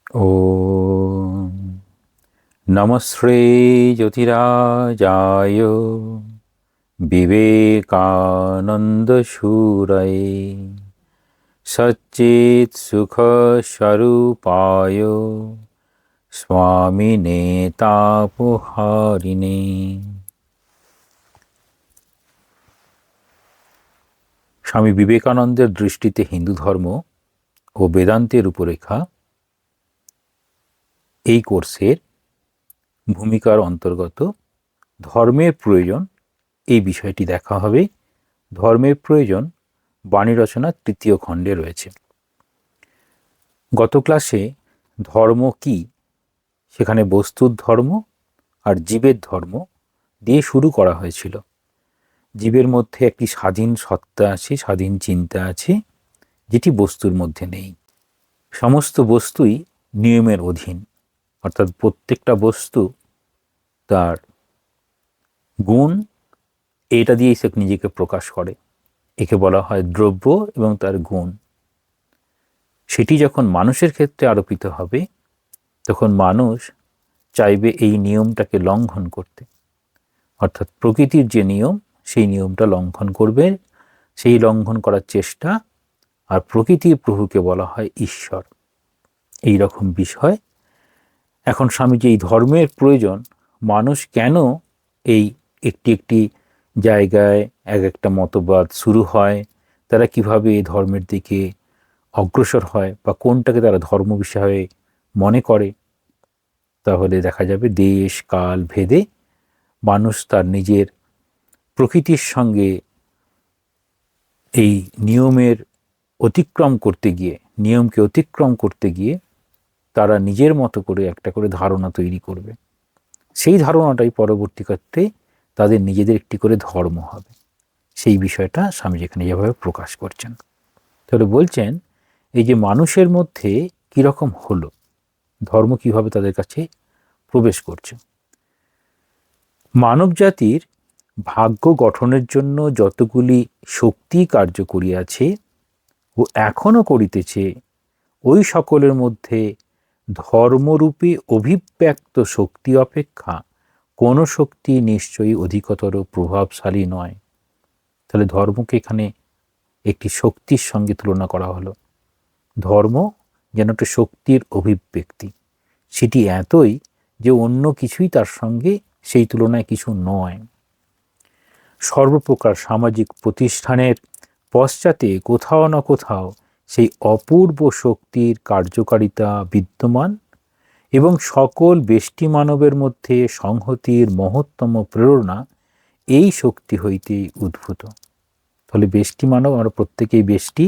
ॐ नमः श्रीज्योतिराजाय विवेकानन्दशूरये सच्चित्सुखस्वरूपाय स्वामिने तापहारिणे। স্বামী বিবেকানন্দের দৃষ্টিতে হিন্দু ধর্ম ও বেদান্তের রূপরেখা এই কোর্সের ভূমিকার অন্তর্গত ধর্মের প্রয়োজন এই বিষয়টি দেখা হবে। ধর্মের প্রয়োজন বাণী রচনা তৃতীয় খণ্ডে রয়েছে। গত ক্লাসে ধর্ম কি, সেখানে বস্তুর ধর্ম আর জীবের ধর্ম দিয়ে শুরু করা হয়েছিল। জীবের মধ্যে একটি স্বাধীন সত্তা আছে, স্বাধীন চিন্তা আছে, যেটি বস্তুর মধ্যে নেই। সমস্ত বস্তুই নিয়মের অধীন, অর্থাৎ প্রত্যেকটা বস্তু তার গুণ এটা দিয়েই সে নিজেকে প্রকাশ করে। একে বলা হয় দ্রব্য এবং তার গুণ। সেটি যখন মানুষের ক্ষেত্রে আরোপিত হবে তখন মানুষ চাইবে এই নিয়মটাকে লঙ্ঘন করতে, অর্থাৎ প্রকৃতির যে নিয়ম সেই নিয়মটা লঙ্ঘন করবে। সেই লঙ্ঘন করার চেষ্টা, আর প্রকৃতির প্রভুকে বলা হয় ঈশ্বর। এই রকম বিষয়। এখন স্বামীজি এই ধর্মের প্রয়োজন, মানুষ কেন এই একটি একটি জায়গায় এক একটা মতবাদ শুরু হয়, তারা কিভাবে এই ধর্মের দিকে অগ্রসর হয় বা কোনটাকে তারা ধর্ম বিষয়ে মনে করে, তাহলে দেখা যাবে দেশ কাল ভেদে মানুষ তার নিজের প্রকৃতির সঙ্গে এই নিয়মের অতিক্রম করতে গিয়ে, নিয়মকে অতিক্রম করতে গিয়ে তারা নিজের মতো করে একটা করে ধারণা তৈরি করবে। সেই ধারণাটাই পরবর্তী ক্ষেত্রে তাদের নিজেদের একটি করে ধর্ম হবে। সেই বিষয়টা স্বামীজি এখানে যেভাবে প্রকাশ করছেন। তাহলে বলছেন এই যে মানুষের মধ্যে কীরকম হলো, ধর্ম কিভাবে তাদের কাছে প্রবেশ করছে। মানব জাতির ভাগ্য গঠনের জন্য যতগুলি শক্তি কার্য করিয়াছে ও এখনও করিতেছে, ওই সকলের মধ্যে ধর্মরূপে অভিব্যক্ত শক্তি অপেক্ষা কোনো শক্তি নিশ্চয়ই অধিকতর প্রভাবশালী নয়। তাহলে ধর্মকে এখানে একটি শক্তির সঙ্গে তুলনা করা হলো। ধর্ম যেন একটা শক্তির অভিব্যক্তি, সেটি এতই যে অন্য কিছুই তার সঙ্গে সেই তুলনায় কিছু নয়। সর্বপ্রকার সামাজিক প্রতিষ্ঠানের পশ্চাতে কোথাও না কোথাও সেই অপূর্ব শক্তির কার্যকারিতা বিদ্যমান এবং সকল বেষ্টি মানবের মধ্যে সংহতির মহত্তম প্রেরণা এই শক্তি হইতেই উদ্ভূত। ফলে বেষ্টি মানব, আমরা প্রত্যেকেই বেষ্টি,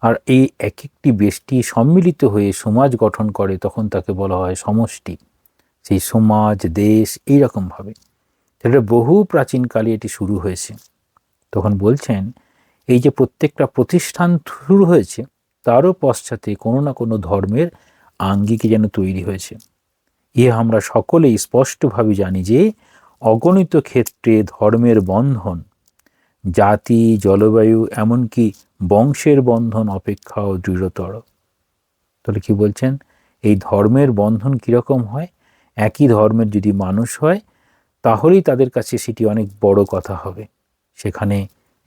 আর এই এক একটি বেষ্টি সম্মিলিত হয়ে সমাজ গঠন করে, তখন তাকে বলা হয় সমষ্টি। সেই সমাজ, দেশ, এইরকমভাবে এটা বহু প্রাচীনকালে এটি শুরু হয়েছে। তখন বলছেন এই যে প্রত্যেকটা প্রতিষ্ঠান শুরু হয়েছে, তারও পশ্চাতে কোনো না কোনো ধর্মের আঙ্গিকে যেন তৈরি হয়েছে। ইয়ে আমরা সকলেই স্পষ্টভাবে জানি যে অগণিত ক্ষেত্রে ধর্মের বন্ধন জাতি, জলবায়ু, এমনকি বংশের বন্ধন অপেক্ষাও দৃঢ়তর। তাহলে কি বলছেন, এই ধর্মের বন্ধন কীরকম হয়? একই ধর্মের যদি মানুষ হয় তাহলেই তাদের কাছে সেটি অনেক বড় কথা হবে। সেখানে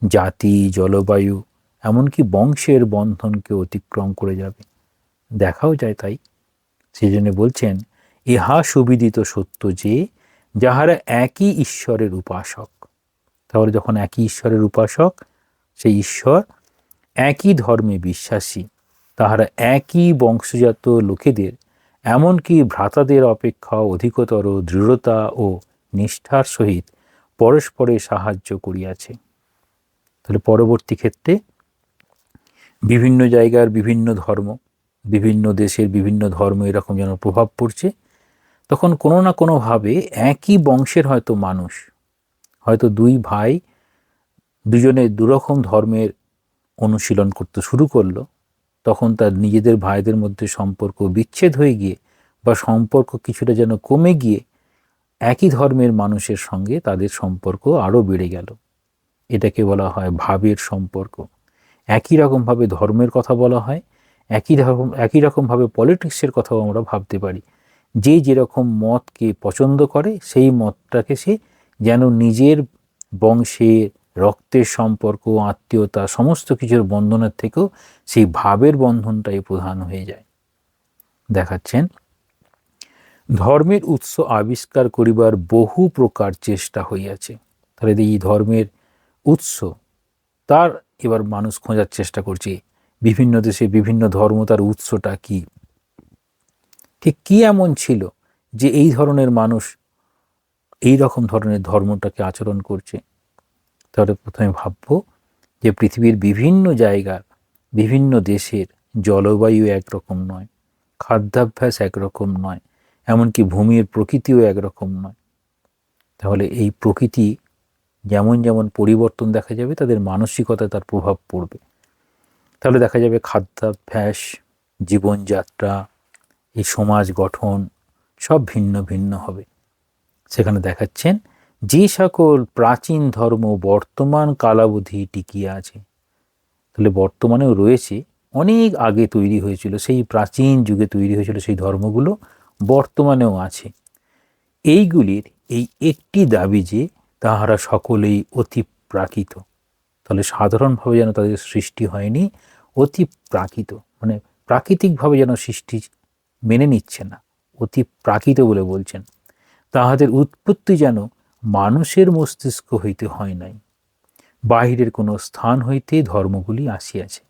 জাতি, জলবায়ু, এমনকি বংশের বন্ধনকে অতিক্রম করে যাবে, দেখাও যায় তাই। সেই জন্য বলছেন ইহা সুবিদিত সত্য যে যাহারা একই ঈশ্বরের উপাসক। তাহলে যখন একই ঈশ্বরের উপাসক, সেই ঈশ্বর একই ধর্মে বিশ্বাসী, তাহারা একই বংশজাত লোকেদের, এমনকি ভ্রাতাদের অপেক্ষা অধিকতর দৃঢ়তা ও নিষ্ঠার সহিত পরস্পরে সাহায্য করিয়াছে। তাহলে পরবর্তী ক্ষেত্রে বিভিন্ন জায়গার বিভিন্ন ধর্ম, বিভিন্ন দেশের বিভিন্ন ধর্ম এরকম যেন প্রভাব পড়ছে, তখন কোনো না কোনোভাবে একই বংশের হয়তো মানুষ, হয়তো দুই ভাই দুজনে দুরকম ধর্মের অনুশীলন করতে শুরু করলো, তখন তার নিজেদের ভাইদের মধ্যে সম্পর্ক বিচ্ছেদ হয়ে গিয়ে বা সম্পর্ক কিছুটা যেন কমে গিয়ে একই ধর্মের মানুষের সঙ্গে তাদের সম্পর্ক আরও বেড়ে গেল। এটাকে বলা হয় ভাবের সম্পর্ক। একই রকমভাবে ধর্মের কথা বলা হয়, একই রকমভাবে পলিটিক্সের কথাও আমরা ভাবতে পারি। যে যেরকম মতকে পছন্দ করে সেই মতটাকে সে যেন নিজের বংশের রক্তের সম্পর্ক, আত্মীয়তা, সমস্ত কিছুর বন্ধনের থেকেও সেই ভাবের বন্ধনটাই প্রধান হয়ে যায়। দেখাচ্ছেন, ধর্মের উৎস আবিষ্কার করিবার বহু প্রকার চেষ্টা হইয়াছে। তাহলে এই ধর্মের উৎস তার এবার মানুষ খোঁজার চেষ্টা করছে। বিভিন্ন দেশে বিভিন্ন ধর্ম, তার উৎসটা কি, ঠিক কি এমন ছিল যে এই ধরনের মানুষ এই রকম ধরনের ধর্মটাকে আচরণ করছে। তাহলে প্রথমে ভাববো যে পৃথিবীর বিভিন্ন জায়গার বিভিন্ন দেশের জলবায়ু একরকম নয়, খাদ্যাভ্যাস একরকম নয়, এমনকি ভূমির প্রকৃতিও একরকম নয়। তাহলে এই প্রকৃতি যেমন যেমন পরিবর্তন দেখা যাবে, তাদের মানসিকতায় তার প্রভাব পড়বে। তাহলে দেখা যাবে খাদ্যাভ্যাস, জীবনযাত্রা, এই সমাজ গঠন সব ভিন্ন ভিন্ন হবে। সেখানে দেখাচ্ছেন যে সকল প্রাচীন ধর্ম বর্তমান কালাবধি টিকিয়ে আছে, তাহলে বর্তমানেও রয়েছে, অনেক আগে তৈরি হয়েছিল, সেই প্রাচীন যুগে তৈরি হয়েছিল সেই ধর্মগুলো বর্তমানেও আছে। এইগুলির এই একটি দাবি যে তাহারা সকলেই অতি প্রাকৃত। তাহলে সাধারণভাবে যেন তাদের সৃষ্টি হয়নি, অতি প্রাকৃত, মানে প্রাকৃতিকভাবে যেন সৃষ্টি মেনে নিচ্ছে না, অতি প্রাকৃত বলে বলছেন। তাহাদের উৎপত্তি যেন মানুষের মস্তিষ্ক হইতে হয় নাই, বাহিরের কোনো স্থান হইতে ধর্মগুলি আসিয়াছে।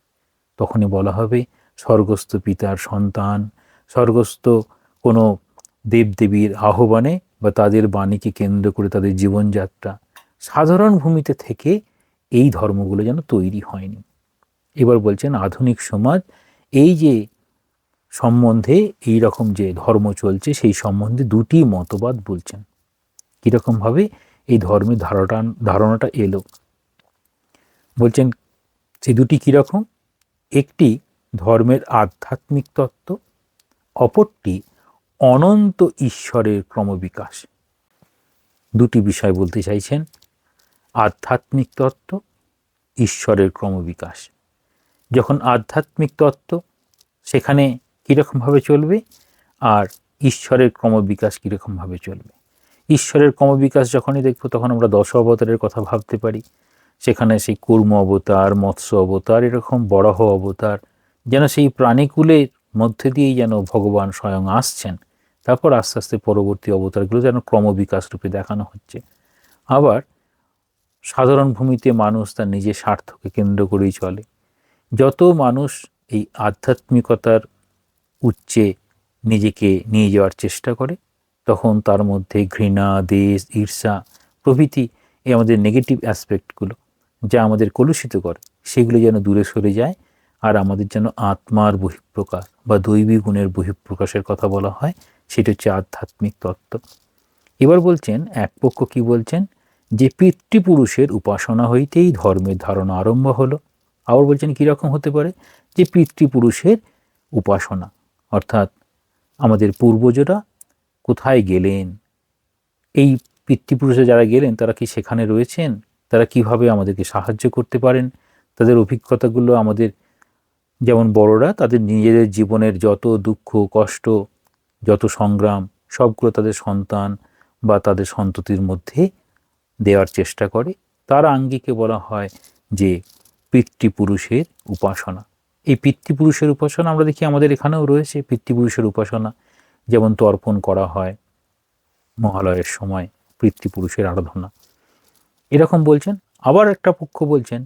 তখনই বলা হবে স্বর্গস্থ পিতার সন্তান, স্বর্গস্থ কোনো দেবদেবীর আহ্বানে বা তাদের বাণীকে কেন্দ্র করে তাদের জীবনযাত্রা, সাধারণ ভূমিতে থেকে এই ধর্মগুলো যেন তৈরি হয়নি। এবার বলছেন আধুনিক সমাজ এই যে সম্বন্ধে এই রকম যে ধর্ম চলছে সেই সম্বন্ধে দুটি মতবাদ বলছেন। কীরকমভাবে এই ধর্মের ধারণাটা এলো বলছেন, সেই দুটি কীরকম? একটি ধর্মের আধ্যাত্মিক তত্ত্ব, অপরটি অনন্ত ঈশ্বরের ক্রমবিকাশ। দুটি বিষয় বলতে চাইছেন, আধ্যাত্মিক তত্ত্ব, ঈশ্বরের ক্রমবিকাশ। যখন আধ্যাত্মিক তত্ত্ব সেখানে কীরকমভাবে চলবে, আর ঈশ্বরের ক্রমবিকাশ কীরকমভাবে চলবে। ঈশ্বরের ক্রমবিকাশ যখনই দেখব তখন আমরা 10 অবতারের কথা ভাবতে পারি। সেখানে সেই কুর্ম অবতার, মৎস্য অবতার, এরকম বরাহ অবতার, যেন সেই প্রাণীকুলের মধ্যে দিয়েই যেন ভগবান স্বয়ং আসছেন। তারপর আস্তে আস্তে পরবর্তী অবতারগুলো যেন ক্রমবিকাশ রূপে দেখানো হচ্ছে। আবার সাধারণ ভূমিতে মানুষ তার নিজের স্বার্থকে কেন্দ্র করেই চলে। যত মানুষ এই আধ্যাত্মিকতার উচ্চে নিজেকে নিয়ে যাওয়ার চেষ্টা করে, তখন তার মধ্যে ঘৃণা, দেশ, ঈর্ষা প্রভৃতি এই আমাদের নেগেটিভ অ্যাসপেক্টগুলো যা আমাদের কলুষিত করে, সেগুলো যেন দূরে সরে যায়, আর আমাদের যেন আত্মার বহিঃপ্রকাশ বা দৈবী গুণের বহিঃপ্রকাশের কথা বলা হয়, সেটা হচ্ছে আধ্যাত্মিক তত্ত্ব। এবার বলছেন এক পক্ষ কি বলছেন, যে পিতৃপুরুষের উপাসনা হইতেই ধর্মের ধারণা আরম্ভ হলো। আবার বলছেন কীরকম হতে পারে, যে পিতৃপুরুষের উপাসনা, অর্থাৎ আমাদের পূর্বজরা কোথায় গেলেন, এই পিতৃপুরুষে যারা গেলেন তারা কি সেখানে রয়েছেন, তারা কিভাবে আমাদেরকে সাহায্য করতে পারেন, তাদের অভিজ্ঞতাগুলো আমাদের, যেমন বড়রা তাদের নিজেদের জীবনের যত দুঃখ কষ্ট, যত সংগ্রাম, সবগুলো তাদের সন্তান বা তাদের সন্ততির মধ্যে দেওয়ার চেষ্টা করে। তার আঙ্গিকে বলা হয় যে পিতৃপুরুষের উপাসনা। এই পিতৃপুরুষের উপাসনা আমরা দেখি আমাদের এখানেও রয়েছে। পিতৃপুরুষের উপাসনা যেমন তর্পণ করা হয় মহালয়ের সময়, পিতৃপুরুষের আরাধনা, এরকম বলছেন। আবার একটা পক্ষ বলছেন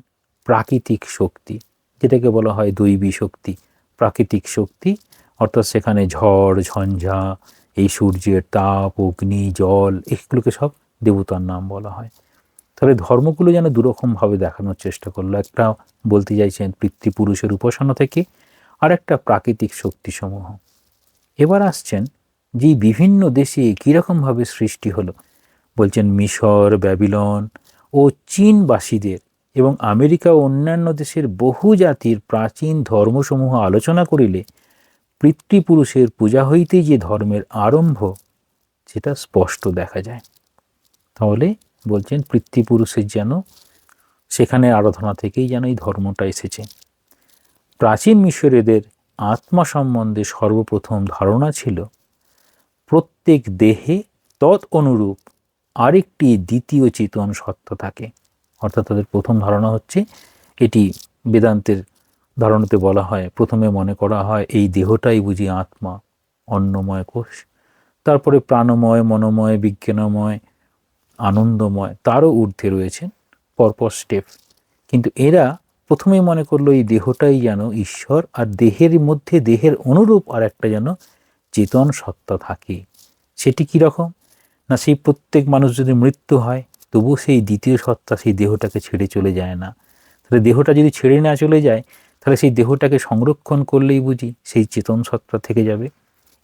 প্রাকৃতিক শক্তি, যেটাকে বলা হয় দৈবী শক্তি, প্রাকৃতিক শক্তি, অর্থাৎ সেখানে ঝড় ঝঞ্ঝা, এই সূর্যের তাপ, অগ্নি, জল, এগুলোকে সব দেবতার নাম বলা হয়। তাহলে ধর্মগুলো যেন দুরকমভাবে দেখানোর চেষ্টা করলো। একটা বলতে চাইছেন পিতৃপুরুষের উপাসনা থেকে, আর একটা প্রাকৃতিক শক্তিসমূহ। এবার আসছেন যে বিভিন্ন দেশে কীরকমভাবে সৃষ্টি হলো। বলছেন মিশর, ব্যাবিলন ও চীনবাসীদের এবং আমেরিকা ও অন্যান্য দেশের বহু জাতির প্রাচীন ধর্মসমূহ আলোচনা করিলে পিতৃপুরুষের পূজা হইতে যে ধর্মের আরম্ভ, সেটা স্পষ্ট দেখা যায়। তাহলে বলছেন পিতৃপুরুষের যেন সেখানে আরাধনা থেকেই যেন এই ধর্মটা এসেছে। প্রাচীন মিশরীয়দের আত্মা সম্বন্ধে সর্বপ্রথম ধারণা ছিল প্রত্যেক দেহে তৎ অনুরূপ আরেকটি দ্বিতীয় চেতন সত্তা থাকে। অর্থাৎ তাদের প্রথম ধারণা হচ্ছে এটি বেদান্তের ধারণাতে বলা হয়, প্রথমে মনে করা হয় এই দেহটাই বুঝি আত্মা, অন্নময় কোষ, তারপরে প্রাণময়, মনোময়, বিজ্ঞানময়, আনন্দময়, তারও ঊর্ধ্বে রয়েছেন পরপর স্টেপ। কিন্তু এরা প্রথমেই মনে করলো এই দেহটাই যেন ঈশ্বর, আর দেহের মধ্যে দেহের অনুরূপ আর একটা যেন চেতন সত্তা থাকে। সেটি কীরকম না, সেই প্রত্যেক মানুষ যদি মৃত্যু হয় তবু সেই দ্বিতীয় সত্তা সেই দেহটাকে ছেড়ে চলে যায় না। তাহলে দেহটা যদি ছেড়ে না চলে যায় তাহলে সেই দেহটাকে সংরক্ষণ করলেই বুঝি সেই চেতন সত্তা থেকে যাবে।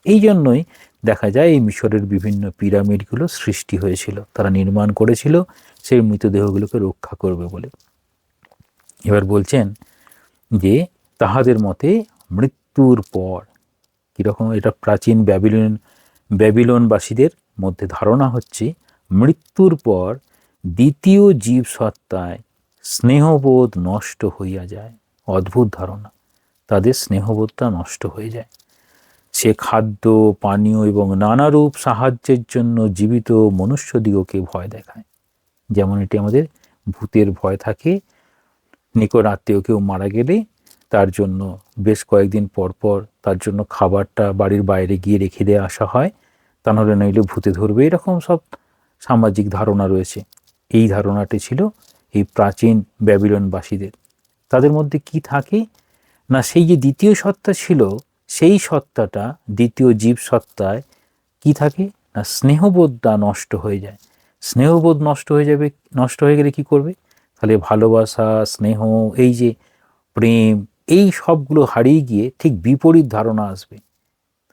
এই জন্যই দেখা যায় এই মিশরের বিভিন্ন পিরামিডগুলো সৃষ্টি হয়েছিল, তারা নির্মাণ করেছিল সেই মৃতদেহগুলোকে রক্ষা করবে বলে। এবার বলছেন যে তাহাদের মতে মৃত্যুর পর কীরকম, এটা প্রাচীন ব্যাবিলনবাসীদের মধ্যে ধারণা হচ্ছে মৃত্যুর পর দ্বিতীয় জীব সত্তায় স্নেহবোধ নষ্ট হইয়া যায়। অদ্ভুত ধারণা, তাদের স্নেহবোধটা নষ্ট হয়ে যায়। সে খাদ্য পানীয় এবং নানারূপ সাহায্যের জন্য জীবিত মনুষ্যদিগকে ভয় দেখায়। যেমন এটি আমাদের ভূতের ভয় থাকে, নিকট আত্মীয় কেউ মারা গেলে তার জন্য বেশ কয়েকদিন পর পর তার জন্য খাবারটা বাড়ির বাইরে গিয়ে রেখে দিয়ে আসা হয়, তা নাহলে নইলে ভূতে ধরবে, এরকম সব সামাজিক ধারণা রয়েছে। এই ধারণাটি ছিল এই প্রাচীন ব্যাবিলনবাসীদের। তাদের মধ্যে কি থাকে না, সেই যে দ্বিতীয় সত্তা ছিল সেই সত্তাটা দ্বিতীয় জীব সত্তায় কি থাকে না, স্নেহবোধটা নষ্ট হয়ে যায়। স্নেহবোধ নষ্ট হয়ে যাবে, নষ্ট হয়ে গেলে কি করবে, তাহলে ভালোবাসা, স্নেহ, এই যে প্রেম, এই সবগুলো হারিয়ে গিয়ে ঠিক বিপরীত ধারণা আসবে।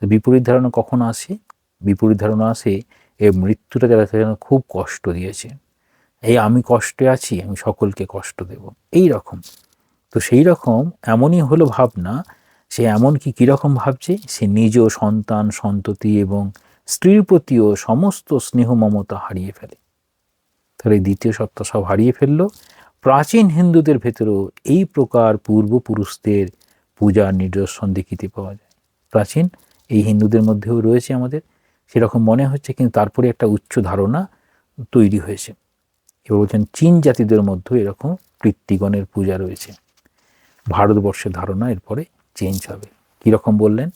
বিপরীত ধারণা কখন আসে? বিপরীত ধারণা আসে এই মৃত্যুটা যারা খুব কষ্ট দিয়েছে, এই আমি কষ্টে আছি, আমি সকলকে কষ্ট দেব, এই রকম। তো সেই রকম এমনই হলো ভাবনা। সে এমন কীরকম ভাবছে, সে নিজ সন্তান সন্ততি এবং স্ত্রীর প্রতিও সমস্ত স্নেহ মমতা হারিয়ে ফেলে। তাহলে দ্বিতীয় সত্তা সব হারিয়ে ফেললো। প্রাচীন হিন্দুদের ভেতরেও এই প্রকার পূর্বপুরুষদের পূজার নিদর্শন দেখিতে পাওয়া যায়। প্রাচীন এই হিন্দুদের মধ্যেও রয়েছে আমাদের, সেরকম মনে হচ্ছে, কিন্তু তারপরে একটা উচ্চ ধারণা তৈরি হয়েছে। এবার বলছেন চীন জাতিদের মধ্যেও এরকম পিতৃগণের পূজা রয়েছে। ভারতবর্ষের ধারণা এরপরে চেঞ্জ হবে। কীরকম বললেন,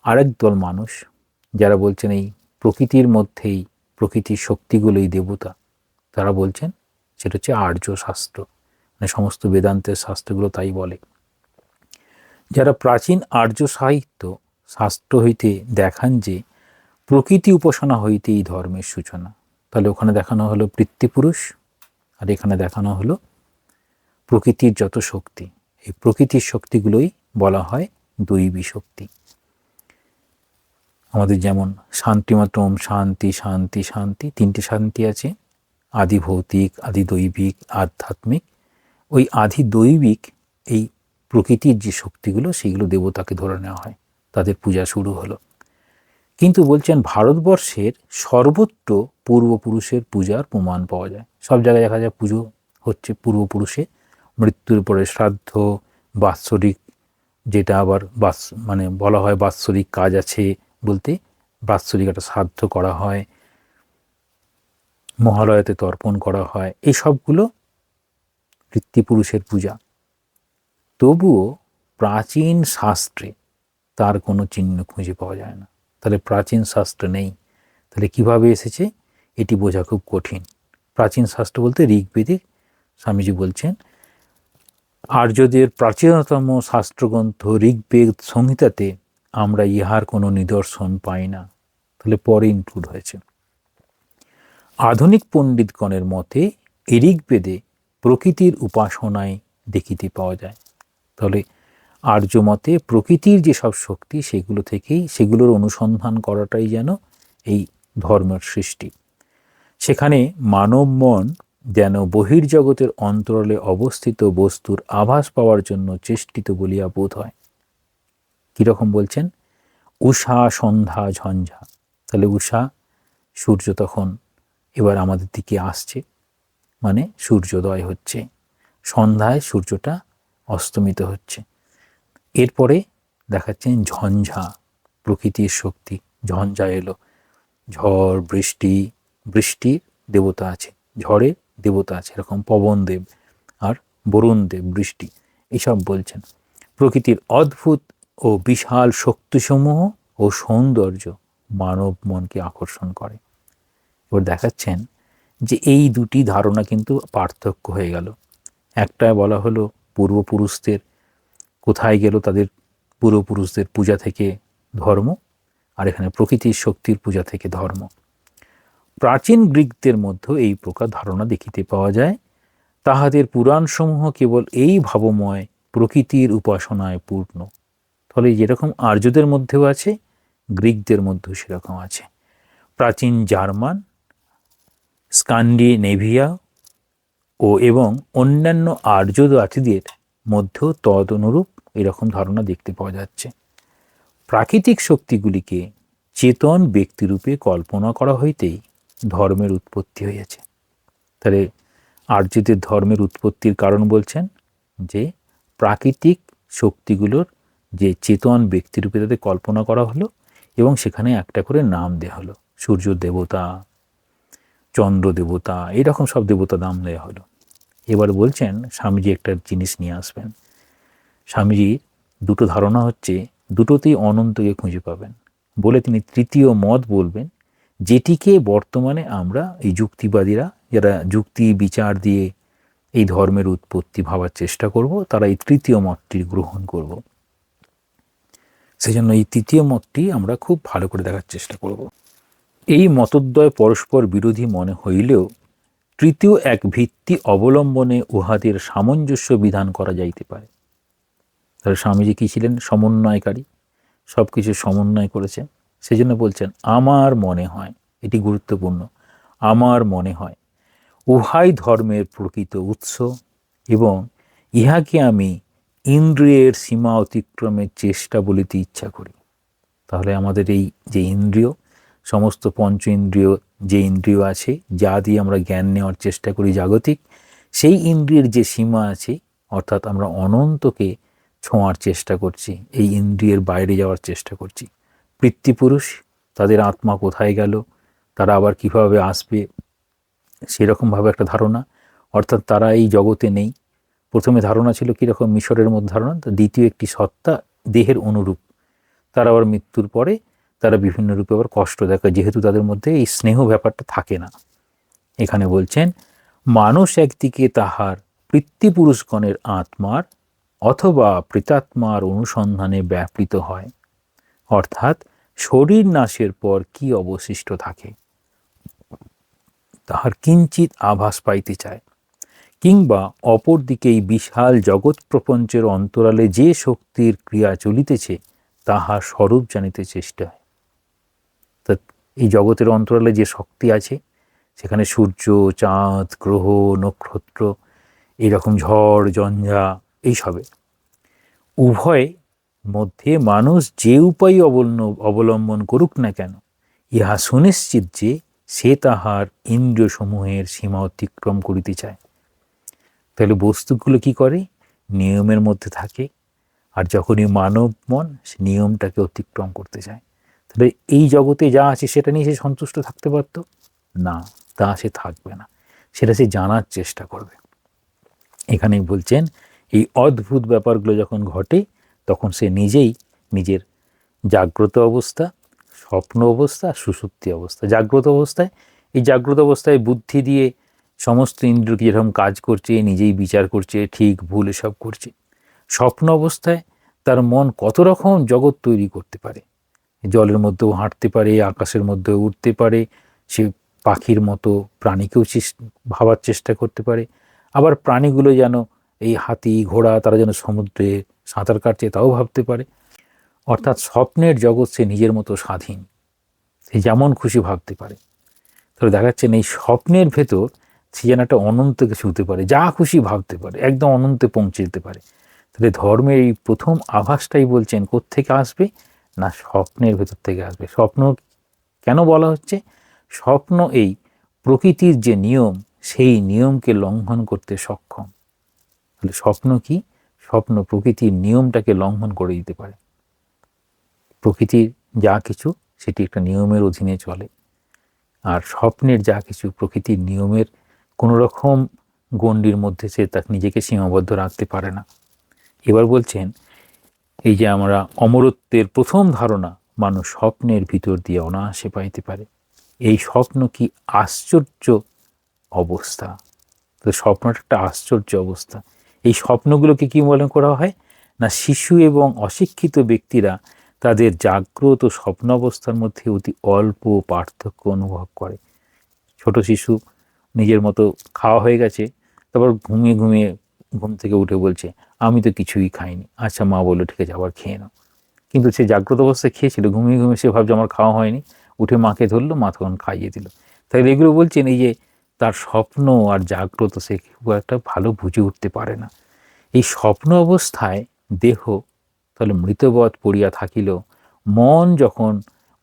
আরেক দল মানুষ যারা বলছেন এই প্রকৃতির মধ্যেই প্রকৃতির শক্তিগুলোই দেবতা, তারা বলছেন সেটা হচ্ছে আর্য শাস্ত্র, মানে সমস্ত বেদান্তের শাস্ত্রগুলো তাই বলে। যারা প্রাচীন আর্য সাহিত্য শাস্ত্র হইতে দেখান যে প্রকৃতি উপাসনা হইতেই ধর্মের সূচনা, তাহলে ওখানে দেখানো হলো পিতৃপুরুষ, আর এখানে দেখানো হলো প্রকৃতির যত শক্তি, এই প্রকৃতির শক্তিগুলোই বলা হয় দৈবী শক্তি। আমাদের যেমন শান্তিমাত্র ওম শান্তি শান্তি শান্তি, তিনটে শান্তি আছে, আদি ভৌতিক, আদি দৈবিক, আধ্যাত্মিক। ওই আদি দৈবিক এই প্রকৃতির যে শক্তিগুলো সেইগুলো দেবতাকে ধরে নেওয়া হয়, তাদের পূজা শুরু হলো। কিন্তু বলছেন ভারতবর্ষের সর্বত্র পূর্বপুরুষের পূজার প্রমাণ পাওয়া যায়। সব জায়গায় দেখা যায় পুজো হচ্ছে পূর্বপুরুষে, মৃত্যুর পরে শ্রাদ্ধ, বাৎসরিক, যেটা আবার মানে বলা হয় বাৎসরিক কাজ আছে বলতে বাৎসরিক একটা শ্রাদ্ধ করা হয়, মহালয়াতে তর্পণ করা হয়, এই সবগুলো পিতৃপুরুষের পূজা। তবুও প্রাচীন শাস্ত্রে তার কোনো চিহ্ন খুঁজে পাওয়া যায় না। তাহলে প্রাচীন শাস্ত্র নেই, তাহলে কিভাবে এসেছে এটি বোঝা খুব কঠিন। প্রাচীন শাস্ত্র বলতে ঋগ্বেদে, স্বামীজি বলছেন আর্যদের প্রাচীনতম শাস্ত্রগ্রন্থ ঋগ্বেদ সংহিতাতে আমরা ইহার কোনো নিদর্শন পাই না, তাহলে পরে ইনক্লুড হয়েছে। আধুনিক পণ্ডিতগণের মতে ঋগ্বেদে প্রকৃতির উপাসনায় দেখিতে পাওয়া যায়। তাহলে আর্য মতে প্রকৃতির যেসব শক্তি সেগুলো থেকেই, সেগুলোর অনুসন্ধান করাটাই যেন এই ধর্মের সৃষ্টি। সেখানে মানব মন যেন বহির্জগতের অন্তরালে অবস্থিত বস্তুর আভাস পাওয়ার জন্য চেষ্টিত বলিয়া বোধ হয়। কীরকম বলছেন, উষা সন্ধ্যা ঝঞ্ঝা, তাহলে উষা সূর্য তখন এবার আমাদের দিকে আসছে, মানে সূর্যোদয় হচ্ছে, সন্ধ্যায় সূর্যটা অস্তমিত হচ্ছে, এরপরে দেখাচ্ছেন ঝঞ্ঝা, প্রকৃতির শক্তি। ঝঞ্ঝা এলো, ঝড়, বৃষ্টি, বৃষ্টির দেবতা আছে, ঝড়ের দেবতা আছে, এরকম পবন দেব আর বরুণ দেব, বৃষ্টি, এইসব বলছেন। প্রকৃতির অদ্ভুত ও বিশাল শক্তিসমূহ ও সৌন্দর্য মানব মনকে আকর্ষণ করে। এবার দেখাচ্ছেন যে এই দুটি ধারণা কিন্তু পার্থক্য হয়ে গেল। একটা বলা হলো পূর্বপুরুষদের, কোথায় গেল তাদের পূর্বপুরুষদের পূজা থেকে ধর্ম, আর এখানে প্রকৃতির শক্তির পূজা থেকে ধর্ম। প্রাচীন গ্রিকদের মধ্যেও এই প্রকার ধারণা দেখিতে পাওয়া যায়। তাহাদের পুরাণসমূহ কেবল এই ভাবময় প্রকৃতির উপাসনায় পূর্ণ। ফলে যেরকম আর্যদের মধ্যেও আছে, গ্রিকদের মধ্যেও সেরকম আছে। প্রাচীন জার্মান, স্ক্যান্ডিনেভিয়া এবং অন্যান্য আর্য জাতিদের মধ্যেও তদ অনুরূপ এরকম ধারণা দেখতে পাওয়া যাচ্ছে। প্রাকৃতিক শক্তিগুলিকে চেতন ব্যক্তিরূপে কল্পনা করা হইতেই ধর্মের উৎপত্তি হয়েছে। তাহলে আর্যদের ধর্মের উৎপত্তির কারণ বলছেন যে প্রাকৃতিক শক্তিগুলোর যে চেতন ব্যক্তিরূপে তাদের কল্পনা করা হলো এবং সেখানে একটা করে নাম দেওয়া হলো, সূর্য দেবতা, চন্দ্র দেবতা, এরকম সব দেবতা নাম দেওয়া হলো। এবার বলছেন স্বামীজি একটা জিনিস নিয়ে আসবেন। স্বামীজি দুটো ধারণা হচ্ছে, দুটোতেই অনন্তকে খুঁজে পাবেন বলে তিনি তৃতীয় মত বলবেন, যেটিকে বর্তমানে আমরা এই যুক্তিবাদীরা, যারা যুক্তি বিচার দিয়ে এই ধর্মের উৎপত্তি ভাবার চেষ্টা করব, তারা এই তৃতীয় মতটি গ্রহণ করব। সেজন্য এই তৃতীয় মতটি আমরা খুব ভালো করে দেখার চেষ্টা করব। এই মতদ্বয় পরস্পর বিরোধী মনে হইলেও তৃতীয় এক ভিত্তি অবলম্বনে উহাদের সামঞ্জস্য বিধান করা যাইতে পারে। তাহলে স্বামীজি কী ছিলেন? সমন্বয়কারী, সব কিছু সমন্বয় করেছেন। সেজন্য বলছেন আমার মনে হয়, এটি গুরুত্বপূর্ণ, আমার মনে হয় উহাই ধর্মের প্রকৃত উৎস এবং ইহাকে আমি ইন্দ্রিয়ের সীমা অতিক্রমের চেষ্টা বলিতে ইচ্ছা করি। তাহলে আমাদের এই যে ইন্দ্রিয়, সমস্ত পঞ্চ ইন্দ্রিয়, যে ইন্দ্রিয় আছে যা দিয়ে আমরা জ্ঞান নেওয়ার চেষ্টা করি জাগতিক, সেই ইন্দ্রিয়ের যে সীমা আছে, অর্থাৎ আমরা অনন্তকে ছোঁয়ার চেষ্টা করছি, এই ইন্দ্রিয়ের বাইরে যাওয়ার চেষ্টা করছি। পিতৃপুরুষ, তাদের আত্মা কোথায় গেল, তারা আবার কিভাবে আসবে, সেরকমভাবে একটা ধারণা, অর্থাৎ তারা এই জগতে নেই। প্রথমে ধারণা ছিল কীরকম, মিশরের মধ্যে ধারণা, দ্বিতীয় একটি সত্তা দেহের অনুরূপ, তারা আবার মৃত্যুর পরে তারা বিভিন্ন রূপে আবার কষ্ট দেখায়, যেহেতু তাদের মধ্যে এই স্নেহ ব্যাপারটা থাকে না। এখানে বলছেন মানুষ একদিকে তাহার পিতৃপুরুষগণের আত্মার অথবা প্রেতাত্মার অনুসন্ধানে ব্যাপৃত হয়, অর্থাৎ শরীর নাশের পর কি অবশিষ্ট থাকে তাহার কিঞ্চিত আভাস পাইতে চায়, কিংবা অপরদিকে এই বিশাল জগৎ প্রপঞ্চের অন্তরালে যে শক্তির ক্রিয়া চলিতেছে তাহার স্বরূপ জানিতে চেষ্টা হয়। তা এই জগতের অন্তরালে যে শক্তি আছে, সেখানে সূর্য, চাঁদ, গ্রহ, নক্ষত্র, এইরকম ঝড়, ঝঞ্ঝা, এইসবে উভয় মধ্যে মানুষ যে উপায় অবলম্বন করুক না কেন, ইহা সুনিশ্চিত যে সে তাহার ইন্দ্রিয় সমূহের সীমা অতিক্রম করিতে চায়। তাহলে বস্তুগুলো কি করে? নিয়মের মধ্যে থাকে, আর যখনই মানব মন সে নিয়মটাকে অতিক্রম করতে চায়, তাহলে এই জগতে যা আছে সেটা নিয়ে সে সন্তুষ্ট থাকতে পারত না, তা সে থাকবে না, সেটা সে জানার চেষ্টা করবে। এখানেই বলছেন এই অদ্ভুত ব্যাপারগুলো যখন ঘটে, তখন সে নিজেই নিজের জাগ্রত অবস্থা, স্বপ্ন অবস্থা, সুষুপ্তি অবস্থা। জাগ্রত অবস্থায়, এই জাগ্রত অবস্থায় বুদ্ধি দিয়ে সমস্ত ইন্দ্রিয়কে যেরকম কাজ করছে, নিজেই বিচার করছে, ঠিক ভুল এসব করছে। স্বপ্ন অবস্থায় তার মন কত রকম জগৎ তৈরি করতে পারে, জলের মধ্যেও হাঁটতে পারে, আকাশের মধ্যেও উঠতে পারে, সে পাখির মতো প্রাণীকেও ভাবার চেষ্টা করতে পারে। আবার প্রাণীগুলো যেন এই হাতি, ঘোড়া, তারা যেন সমুদ্রে সাঁতার কাটছে তাও ভাবতে পারে। অর্থাৎ স্বপ্নের জগৎ সে নিজের মতো স্বাধীন, সে যেমন খুশি ভাবতে পারে। তাহলে দেখাচ্ছেন এই স্বপ্নের ভেতর সে যেন একটা অনন্ত কিছু হতে পারে, যা খুশি ভাবতে পারে, একদম অনন্তে পৌঁছে যেতে পারে। তাহলে ধর্মের এই প্রথম আভাসটাই বলছেন কোত্থেকে আসবে না, স্বপ্নের ভেতর থেকে আসবে। স্বপ্ন কেন বলা হচ্ছে? স্বপ্ন এই প্রকৃতির যে নিয়ম, সেই নিয়মকে লঙ্ঘন করতে সক্ষম। তাহলে স্বপ্ন কি? স্বপ্ন প্রকৃতির নিয়মটাকে লঙ্ঘন করে দিতে পারে। প্রকৃতির যা কিছু সেটি একটা নিয়মের অধীনে চলে, আর স্বপ্নের যা কিছু প্রকৃতির নিয়মের কোনো রকম গণ্ডির মধ্যে সে তাকে নিজেকে সীমাবদ্ধ রাখতে পারে না। এবার বলছেন, এই যে আমরা অমরত্বের প্রথম ধারণা মানুষ স্বপ্নের ভিতর দিয়ে অনায়াসে পাইতে পারে। এই স্বপ্ন কি আশ্চর্য অবস্থা! তো স্বপ্নটা একটা আশ্চর্য অবস্থা। এই স্বপ্নগুলোকে কি মনে করা হয় না, শিশু এবং অশিক্ষিত ব্যক্তিরা তাদের জাগ্রত ও স্বপ্ন অবস্থার মধ্যে অতি অল্প পার্থক্য অনুভব করে। ছোট শিশু নিজের মতো খাওয়া হয়ে গেছে, তারপর ঘুমিয়ে ঘুমিয়ে ঘুম থেকে উঠে বলছে আমি তো কিছুই খাইনি। আচ্ছা মা বললো ঠিক আছে আবার খেয়ে নাও, কিন্তু সে জাগ্রত অবস্থায় খেয়েছিল, ঘুমিয়ে ঘুমিয়ে সে ভাবছে আমার খাওয়া হয়নি, উঠে মাকে ধরলো, মা তখন খাইয়ে দিল। তাহলে এগুলো বলছেন এই যে তার স্বপ্ন আর জাগ্রত সে খুব একটা ভালো বুঝে উঠতে পারে না। এই স্বপ্ন অবস্থায় দেহ তাহলে মৃতবৎ পড়িয়া থাকিল, মন যখন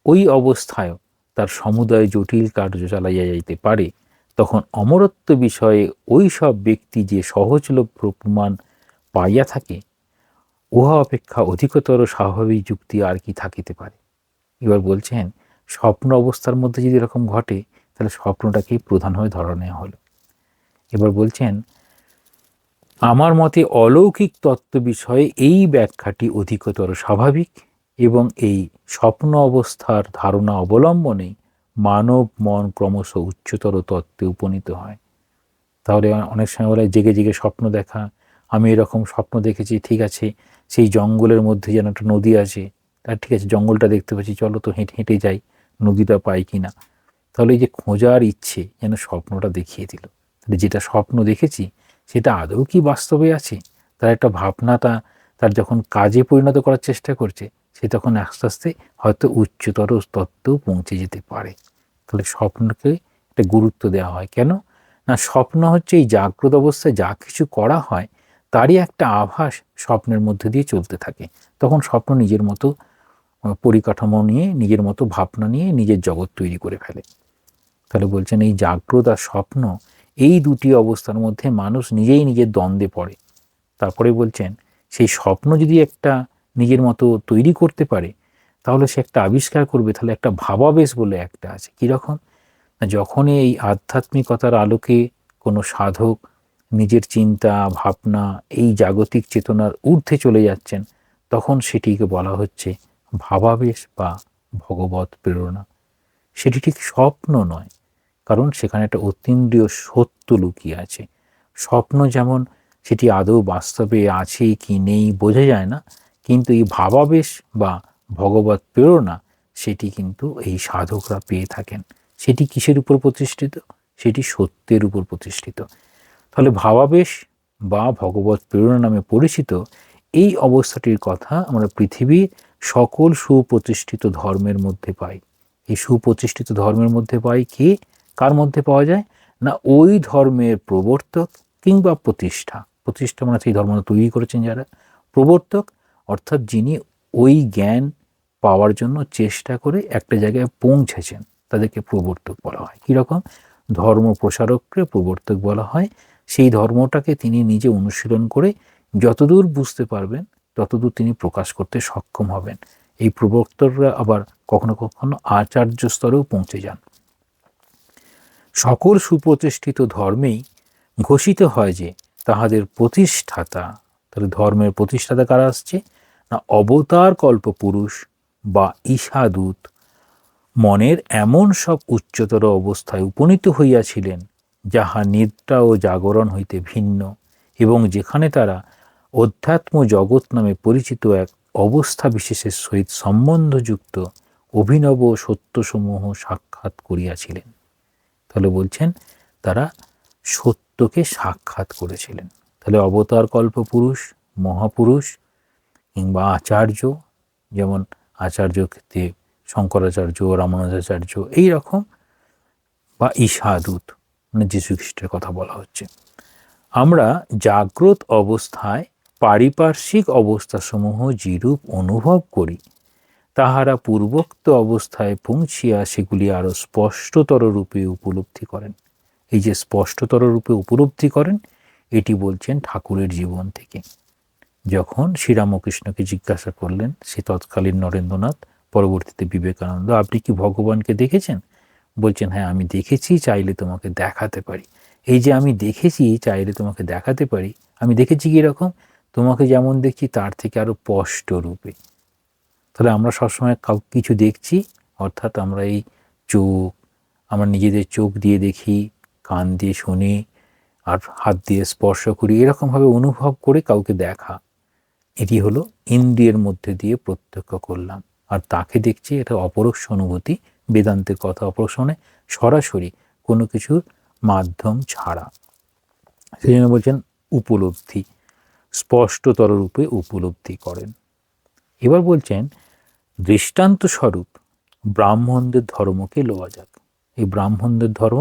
ওই অবস্থায় তার সমুদয় জটিল কার্য চালাইয়া যাইতে পারে, তখন অমরত্ব বিষয়ে ওই সব ব্যক্তি যে সহজলভ্য প্রমাণ পাইয়া থাকে, উহা অপেক্ষা অধিকতর স্বাভাবিক যুক্তি আর কি থাকিতে পারে। এবার বলছেন স্বপ্ন অবস্থার মধ্যে যদি এরকম ঘটে তাহলে স্বপ্নটাকেই প্রধান হয়ে ধরা নেওয়া হলো। এবার বলছেন আমার মতে অলৌকিক তত্ত্ব বিষয়ে এই ব্যাখ্যাটি অধিকতর স্বাভাবিক, এবং এই স্বপ্ন অবস্থার ধারণা অবলম্বনে মানব মন ক্রমশ উচ্চতর তত্ত্বে উপনীত হয়। তাহলে অনেক সময় বলে জেগে জেগে স্বপ্ন দেখা, আমি এরকম স্বপ্ন দেখেছি, ঠিক আছে সেই জঙ্গলের মধ্যে যেন একটা নদী আছে, তার ঠিক আছে জঙ্গলটা দেখতে পাচ্ছি, চলো তো হেঁটে হেঁটে যাই, নদীটা পাই কি না। তাহলে এই যে খোঁজার ইচ্ছে যেন স্বপ্নটা দেখিয়ে দিল। তাহলে যেটা স্বপ্ন দেখেছি সেটা আদৌ কি বাস্তবে আছে, তার একটা ভাবনাটা তার যখন কাজে পরিণত করার চেষ্টা করছে, সে তখন আস্তে আস্তে হয়তো উচ্চতর তত্ত্বেও পৌঁছে যেতে পারে। তাহলে স্বপ্নকে একটা গুরুত্ব দেওয়া হয় কেন না, স্বপ্ন হচ্ছে এই জাগ্রত অবস্থায় যা কিছু করা হয় তারই একটা আভাস স্বপ্নের মধ্যে দিয়ে চলতে থাকে। তখন স্বপ্ন নিজের মতো পরিকাঠামো নিয়ে, নিজের মতো ভাবনা নিয়ে নিজের জগৎ তৈরি করে ফেলে। তাহলে বলছেন এই জাগ্রত আর স্বপ্ন এই দুটি অবস্থার মধ্যে মানুষ নিজেই নিজের দ্বন্দ্বে পড়ে। তারপরে বলছেন সেই স্বপ্ন যদি একটা নিজের মতো তৈরি করতে পারে তাহলে সে একটা আবিষ্কার করবে, তাহলে একটা ভাবাবেশ বলে একটা আছে। কীরকম না, যখনই এই আধ্যাত্মিকতার আলোকে কোনো সাধক নিজের চিন্তা ভাবনা এই জাগতিক চেতনার ঊর্ধ্বে চলে যাচ্ছেন, তখন সেটিকে বলা হচ্ছে ভাবাবেশ বা ভগবৎ প্রেরণা। সেটি ঠিক স্বপ্ন নয়, কারণ সেখানে একটা অতীন্দ্রিয় সত্য লুকিয়ে আছে। স্বপ্ন যেমন সেটি আদৌ বাস্তবে আছে কি নেই বোঝা যায় না, কিন্তু এই ভাবাবেশ বা ভগবৎ প্রেরণা সেটি কিন্তু এই সাধকরা পেয়ে থাকেন। সেটি কিসের উপর প্রতিষ্ঠিত? সেটি সত্যের উপর প্রতিষ্ঠিত। তাহলে ভাবাবেশ বা ভগবৎ প্রেরণা নামে পরিচিত এই অবস্থাটির কথা আমরা পৃথিবীর সকল সুপ্রতিষ্ঠিত ধর্মের মধ্যে পাই। এই সুপ্রতিষ্ঠিত ধর্মের মধ্যে পাই কি? কার মধ্যে পাওয়া যায় না, ওই ধর্মের প্রবর্তক কিংবা প্রতিষ্ঠা মানে সেই ধর্ম তৈরি করেছেন যারা, প্রবর্তক অর্থাৎ যিনি ওই জ্ঞান পাওয়ার জন্য চেষ্টা করে একটা জায়গায় পৌঁছেছেন, তাদেরকে প্রবর্তক বলা হয়। কীরকম? ধর্ম প্রসারককে প্রবর্তক বলা হয়। সেই ধর্মটাকে তিনি নিজে অনুশীলন করে যতদূর বুঝতে পারবেন ততদূর তিনি প্রকাশ করতে সক্ষম হবেন। এই প্রবর্তকরা আবার কখনো কখনো আচার্য স্তরেও পৌঁছে যান। সকল সুপ্রতিষ্ঠিত ধর্মেই ঘোষিত হয় যে তাহাদের প্রতিষ্ঠাতা, তাহলে ধর্মের প্রতিষ্ঠাতা কারা আসছে না, অবতার কল্পপুরুষ বা ঈশাদূত মনের এমন সব উচ্চতর অবস্থায় উপনীত হইয়াছিলেন যাহা নিদ্রা ও জাগরণ হইতে ভিন্ন, এবং যেখানে তারা অধ্যাত্ম জগৎ নামে পরিচিত এক অবস্থা বিশেষের সহিত সম্বন্ধযুক্ত অভিনব সত্যসমূহ সাক্ষাৎ করিয়াছিলেন। তাহলে বলছেন তারা সত্যকে সাক্ষাৎ করেছিলেন। তাহলে অবতার কল্পপুরুষ, মহাপুরুষ কিংবা আচার্য, যেমন আচার্য ক্ষেত্রে শঙ্করাচার্য, রামানুজাচার্য এই রকম, বা ঈশাদূত মানে যীশু খ্রিস্টের কথা বলা হচ্ছে। আমরা জাগ্রত অবস্থায় পারিপার্শ্বিক অবস্থাসমূহ যেরূপ অনুভব করি, তাহারা পূর্বোক্ত অবস্থায় পৌঁছিয়া সেগুলি আরও স্পষ্টতর রূপে উপলব্ধি করেন। এই যে স্পষ্টতর রূপে উপলব্ধি করেন, এটি বলছেন ঠাকুরের জীবন থেকে। যখন শ্রীরামকৃষ্ণকে জিজ্ঞাসা করলেন, সে তৎকালীন নরেন্দ্রনাথ, পরবর্তীতে বিবেকানন্দ, আপনি কি ভগবানকে দেখেছেন? বলছেন, হ্যাঁ আমি দেখেছি, চাইলে তোমাকে দেখাতে পারি। এই যে আমি দেখেছি, চাইলে তোমাকে দেখাতে পারি, আমি দেখেছি কীরকম? তোমাকে যেমন দেখছি তার থেকে আরও স্পষ্ট রূপে। তাহলে আমরা সবসময় কিছু দেখছি, অর্থাৎ আমরা এই চোখ, আমরা নিজেদের চোখ দিয়ে দেখি, কান দিয়ে শুনি, আর হাত দিয়ে স্পর্শ করি, এরকমভাবে অনুভব করে কাউকে দেখা, এটি হলো ইন্দ্রিয়ের মধ্যে দিয়ে প্রত্যক্ষ করলাম। আর তাকে দেখছি, এটা অপরোক্ষ অনুভূতি। বেদান্তের কথা, অপরোক্ষ মানে সরাসরি কোনো কিছুর মাধ্যম ছাড়া। সেই জন্য বলছেন উপলব্ধি, স্পষ্টতর রূপে উপলব্ধি করেন। এবার বলছেন দৃষ্টান্ত স্বরূপ ব্রাহ্মণদের ধর্মকে লওয়া যাক। এই ব্রাহ্মণদের ধর্ম,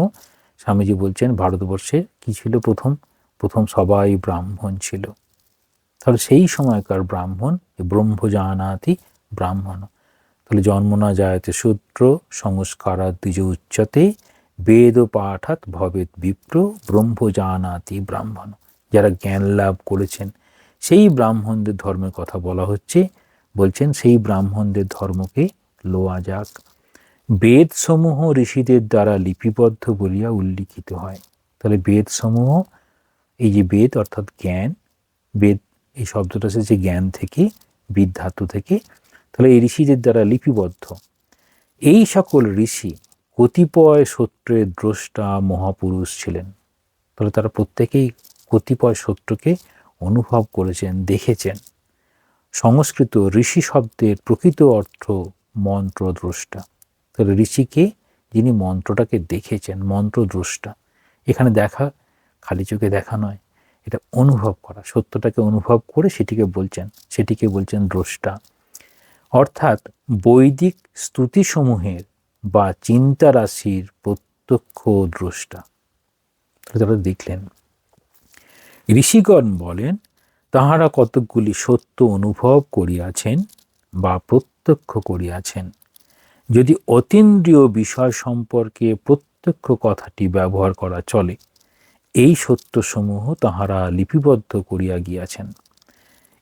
স্বামীজি বলছেন ভারতবর্ষে কি ছিল? প্রথম সবাই ব্রাহ্মণ ছিল। তাহলে সেই সময়কার ব্রাহ্মণ, ব্রহ্মজানাতি ব্রাহ্মণ। তাহলে জন্মনা জায়তে শূদ্র সংস্কারাৎ দ্বিজ উচ্যতে বেদ পাঠাৎ ভবেৎ বিপ্র ব্রহ্মজানাতি ব্রাহ্মণ। যারা জ্ঞান লাভ করেছেন সেই ব্রাহ্মণদের ধর্মের কথা বলা হচ্ছে। বলছেন সেই ব্রাহ্মণদের ধর্মকে লোয়া যাক। বেদসমূহ ঋষিদের দ্বারা লিপিবদ্ধ বলিয়া উল্লিখিত হয়। তাহলে বেদসমূহ, এই যে বেদ অর্থাৎ জ্ঞান, বেদ এই শব্দটা এসেছে জ্ঞান থেকে, বিদ ধাতু থেকে। তাহলে এই ঋষিদের দ্বারা লিপিবদ্ধ। এই সকল ঋষি কতিপয় সত্যের দ্রষ্টা মহাপুরুষ ছিলেন। তাহলে তারা প্রত্যেকেই কতিপয় সত্যকে অনুভব করেছেন, দেখেছেন। সংস্কৃত ঋষি শব্দের প্রকৃত অর্থ মন্ত্রদ্রষ্টা। তাহলে ঋষিকে, যিনি মন্ত্রটাকে দেখেছেন, মন্ত্রদ্রষ্টা। এখানে দেখা খালি চোখে দেখা নয়, এটা অনুভব করা, সত্যটাকে অনুভব করে সেটিকে বলছেন দ্রষ্টা। অর্থাৎ বৈদিক স্তুতিসমূহের বা চিন্তা রাশির প্রত্যক্ষ দ্রষ্টা। তারা দেখলেন। ঋষিগণ বলেন তাহারা কতকগুলি সত্য অনুভব করিয়াছেন বা প্রত্যক্ষ করিয়াছেন। যদি অতীন্দ্রিয় বিষয় সম্পর্কে প্রত্যক্ষ কথাটি ব্যবহার করা চলে, এই সত্যসমূহ তাহারা লিপিবদ্ধ করিয়া গিয়াছেন।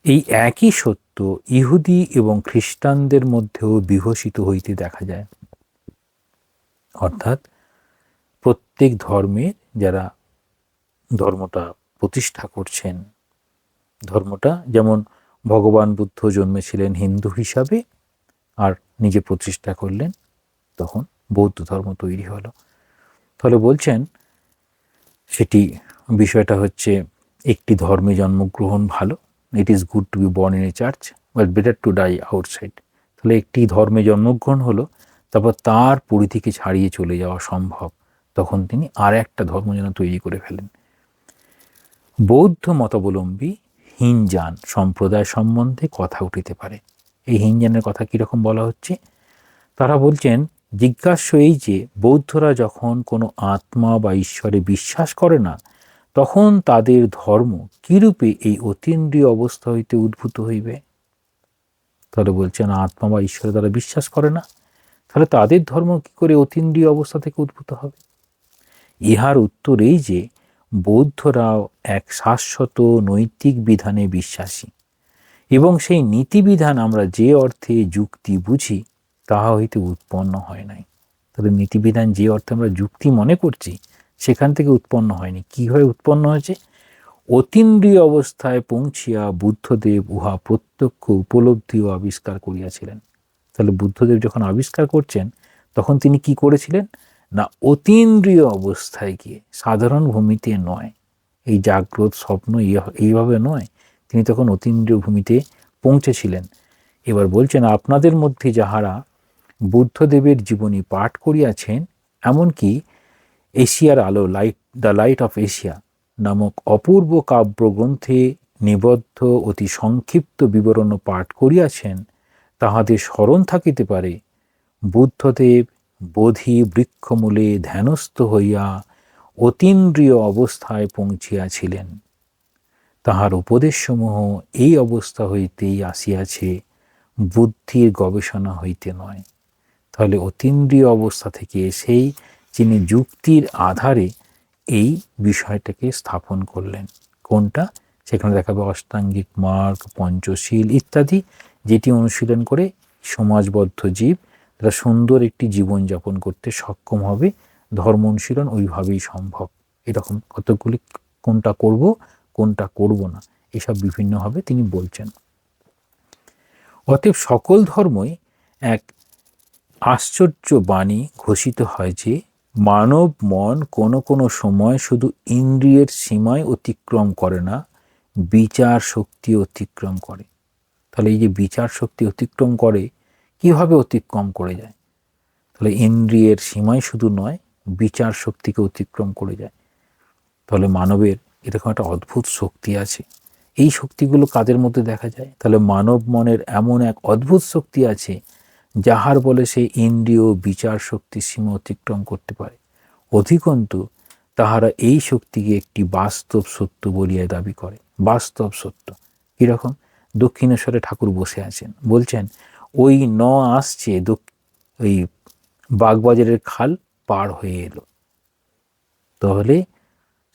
এই একই সত্য ইহুদি এবং খ্রিস্টানদের মধ্যেও বিকশিত হইতে দেখা যায়। অর্থাৎ প্রত্যেক ধর্মের যারা ধর্মটা প্রতিষ্ঠা করছেন, ধর্মটা যেমন ভগবান বুদ্ধ জন্মেছিলেন হিন্দু হিসাবে আর নিজে প্রতিষ্ঠা করলেন, তখন বৌদ্ধ ধর্ম তৈরি হলো। তাহলে বলছেন সেটি বিষয়টা হচ্ছে একটি ধর্মে জন্মগ্রহণ ভালো, it is good to be born in a church but better to die outside. তাহলে একটি ধর্মে জন্মগ্রহণ হলো, তারপর তার পরিধিকে ছাড়িয়ে চলে যাওয়া সম্ভব, তখন তিনি আর একটা ধর্ম যেন তৈরি করে ফেলেন। বৌদ্ধ মতাবলম্বী হিনজান সম্প্রদায় সম্বন্ধে কথা উঠিতে পারে। এই হিনজানের কথা কীরকম বলা হচ্ছে? তারা বলছেন জিজ্ঞাস্য এই যে বৌদ্ধরা যখন কোনো আত্মা বা ঈশ্বরে বিশ্বাস করে না, তখন তাদের ধর্ম কিরূপে এই অতীন্দ্রিয় অবস্থা হইতে উদ্ভূত হইবে? তাহলে বলছেন আত্মা বা ঈশ্বরে তারা বিশ্বাস করে না, তাহলে তাদের ধর্ম কি করে অতীন্দ্রিয় অবস্থা থেকে উদ্ভূত হবে? ইহার উত্তর এই যে বৌদ্ধরাও এক শাশ্বত নৈতিক বিধানে বিশ্বাসী, এবং সেই নীতিবিধান আমরা যে অর্থে যুক্তি বুঝি তাহা হইতে উৎপন্ন হয় নাই। তাহলে নীতিবিধান যে অর্থে আমরা যুক্তি মনে করছি সেখান থেকে উৎপন্ন হয়নি। কীভাবে উৎপন্ন হয়েছে? অতীন্দ্রিয় অবস্থায় পৌঁছিয়া বুদ্ধদেব উহা প্রত্যক্ষ উপলব্ধি ও আবিষ্কার করিয়াছিলেন। তাহলে বুদ্ধদেব যখন আবিষ্কার করছেন তখন তিনি কি করেছিলেন না, অতীন্দ্রিয় অবস্থায় গিয়ে, সাধারণ ভূমিতে নয়, এই জাগ্রত স্বপ্ন এইভাবে নয়, তিনি তখন অতীন্দ্রিয় ভূমিতে পৌঁছেছিলেন। এবার বলছেন আপনাদের মধ্যে যাহারা বুদ্ধদেবের জীবনী পাঠ করিয়াছেন, এমনকি এশিয়ার আলো, দ্য লাইট অফ এশিয়া নামক অপূর্ব কাব্যগ্রন্থে নিবদ্ধ অতি সংক্ষিপ্ত বিবরণ পাঠ করিয়াছেন, তাহাদের স্মরণ থাকিতে পারে বুদ্ধদেব বোধি বৃক্ষমূলে ধ্যানস্থ হইয়া অতীন্দ্রিয় অবস্থায় পৌঁছিয়াছিলেন। তাহার উপদেশসমূহ এই অবস্থা হইতেই আসিয়াছে, বুদ্ধির গবেষণা হইতে নয়। তাহলে অতীন্দ্রিয় অবস্থা থেকে এসেই যিনি যুক্তির আধারে এই বিষয়টাকে স্থাপন করলেন। কোনটা? সেখানে দেখাবে অষ্টাঙ্গিক মার্গ, পঞ্চশীল ইত্যাদি, যেটি অনুশীলন করে সমাজবদ্ধ জীব, তারা সুন্দর একটি জীবনযাপন করতে সক্ষম হবে। ধর্ম অনুশীলন ওইভাবেই সম্ভব। এরকম কতগুলি কোনটা করব কোনটা করব না, এসব বিভিন্নভাবে তিনি বলছেন। অতএব সকল ধর্মই এক আশ্চর্য বাণী ঘোষিত হয় যে মানব মন কোনো কোনো সময় শুধু ইন্দ্রিয়ের সীমায় অতিক্রম করে না, বিচার শক্তি অতিক্রম করে। তাহলে এই যে বিচার শক্তি অতিক্রম করে, কিভাবে অতিক্রম করে যায়? তাহলে ইন্দ্রিয়ের সীমায় শুধু নয়, বিচার শক্তিকে অতিক্রম করে যায়। তাহলে মানবের এরকম একটা অদ্ভুত শক্তি আছে। এই শক্তিগুলো কাদের মধ্যে দেখা যায়? তাহলে মানব মনের এমন এক অদ্ভুত শক্তি আছে যাহার বলে সে ইন্দ্রিয় বিচার শক্তির সীমা অতিক্রম করতে পারে। অধিকন্তু তাহারা এই শক্তিকে একটি বাস্তব সত্য বলিয়া দাবি করে। বাস্তব সত্য কিরকম? দক্ষিণেশ্বরে ঠাকুর বসে আছেন, বলছেন ওই আসছে ওই বাগবাজারের খাল পার হয়ে এলো। তাহলে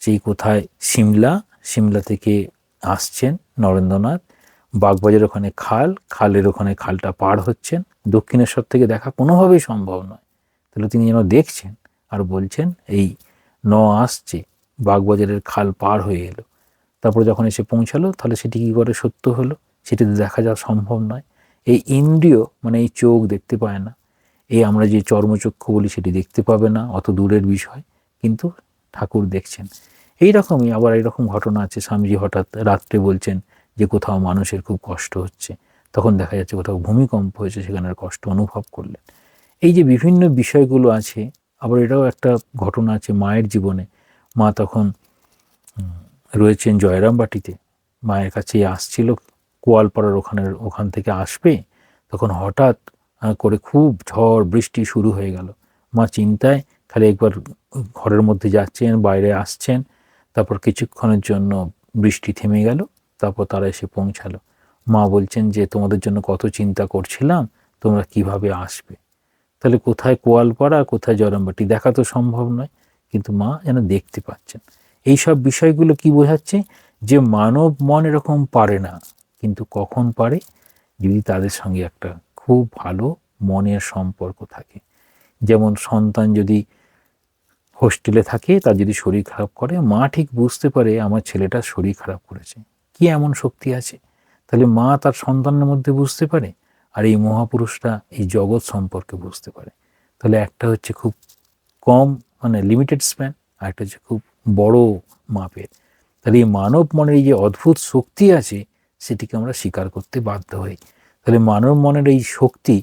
সেই কোথায় সিমলা থেকে আসছেন নরেন্দ্রনাথ, বাগবাজারের ওখানে খালের ওখানে খালটা পার হচ্ছেন। দক্ষিণেশ্বর থেকে দেখা কোনোভাবেই সম্ভব নয়। তাহলে তিনি যেন দেখছেন আর বলছেন এই আসছে, বাগবাজারের খাল পার হয়ে এলো। তারপর যখন এসে পৌঁছালো, তাহলে সেটি কী করে সত্য হলো? সেটি দেখা যাওয়া সম্ভব নয়। এই ইন্দ্রিয় মানে এই চোখ দেখতে পায় না, এই আমরা যে চর্মচক্ষু বলি সেটি দেখতে পাবে না, অত দূরের বিষয়, কিন্তু ঠাকুর দেখছেন। এইরকমই আবার এরকম ঘটনা আছে, স্বামীজি হঠাৎ রাত্রে বলছেন যে কোথাও মানুষের খুব কষ্ট হচ্ছে, তখন দেখা যাচ্ছে কোথাও ভূমিকম্প হয়েছে, সেখানের কষ্ট অনুভব করলেন। এই যে বিভিন্ন বিষয়গুলো আছে। আবার এটাও একটা ঘটনা আছে মায়ের জীবনে। মা তখন রয়েছেন জয়রামবাটিতে, মায়ের কাছে আসছিল, কোয়ালপাড়ার ওখান থেকে আসবে, তখন হঠাৎ করে খুব ঝড় বৃষ্টি শুরু হয়ে গেল। মা চিন্তায় খালি একবার ঘরের মধ্যে যাচ্ছেন, বাইরে আসছেন, তারপর কিছুক্ষণের জন্য বৃষ্টি থেমে গেল, তারপর তারা এসে পৌঁছালো। মা বলছেন যে তোমাদের জন্য কত চিন্তা করছিলাম, তোমরা কিভাবে আসবে। তাহলে কোথায় কোয়ালপাড়া, কোথায় জয়রামবাটি, দেখা তো সম্ভব নয়, কিন্তু মা যেন দেখতে পাচ্ছেন। এই সব বিষয়গুলো কি বোঝাচ্ছে? যে মানব মন এরকম পারে না, কিন্তু কখন পারে? যদি তাদের সঙ্গে একটা খুব ভালো মনের সম্পর্ক থাকে। যেমন সন্তান যদি হোস্টেলে থাকে, তার যদি শরীর খারাপ করে, মা ঠিক বুঝতে পারে আমার ছেলেটার শরীর খারাপ করেছে, কি এমন শক্তি আছে। তাহলে মা তার সন্তানের মধ্যে বুঝতে পারে, আর এই মহাপুরুষরা এই জগৎ সম্পর্কে বুঝতে পারে। তাহলে একটা হচ্ছে খুব কম মানে লিমিটেড স্প্যান, আর একটা হচ্ছে খুব বড় মাপের। তাহলে এই মানব মনের এই যে অদ্ভুত শক্তি আছে, সেটিকে আমরা স্বীকার করতে বাধ্য হই। তাহলে মানব মনের এই শক্তি,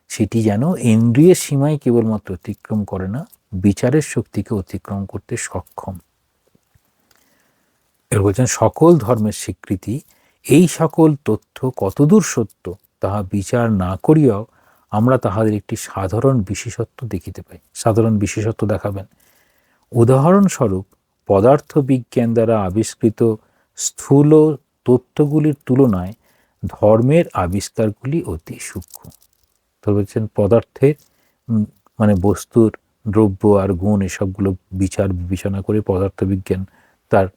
সেটি যেন ইন্দ্রিয়ের সীমায় কেবলমাত্র অতিক্রম করে না, বিচারের শক্তিকে অতিক্রম করতে সক্ষম। এর বলছেন সকল ধর্মের স্বীকৃতি, এই সকল তথ্য কতদূর সত্য তাহা বিচার না করিয়াও আমরা তাহাদের একটি সাধারণ বিশেষত্ব দেখিতে পাই। সাধারণ বিশেষত্ব দেখাবেন। উদাহরণস্বরূপ পদার্থ বিজ্ঞান দ্বারা আবিষ্কৃত স্থূল তথ্যগুলির তুলনায় ধর্মের আবিষ্কারগুলি অতি সূক্ষ্ম। তো বলছেন পদার্থের মানে বস্তুর দ্রব্য আর গুণ এসবগুলো বিচার বিবেচনা করে পদার্থবিজ্ঞান তার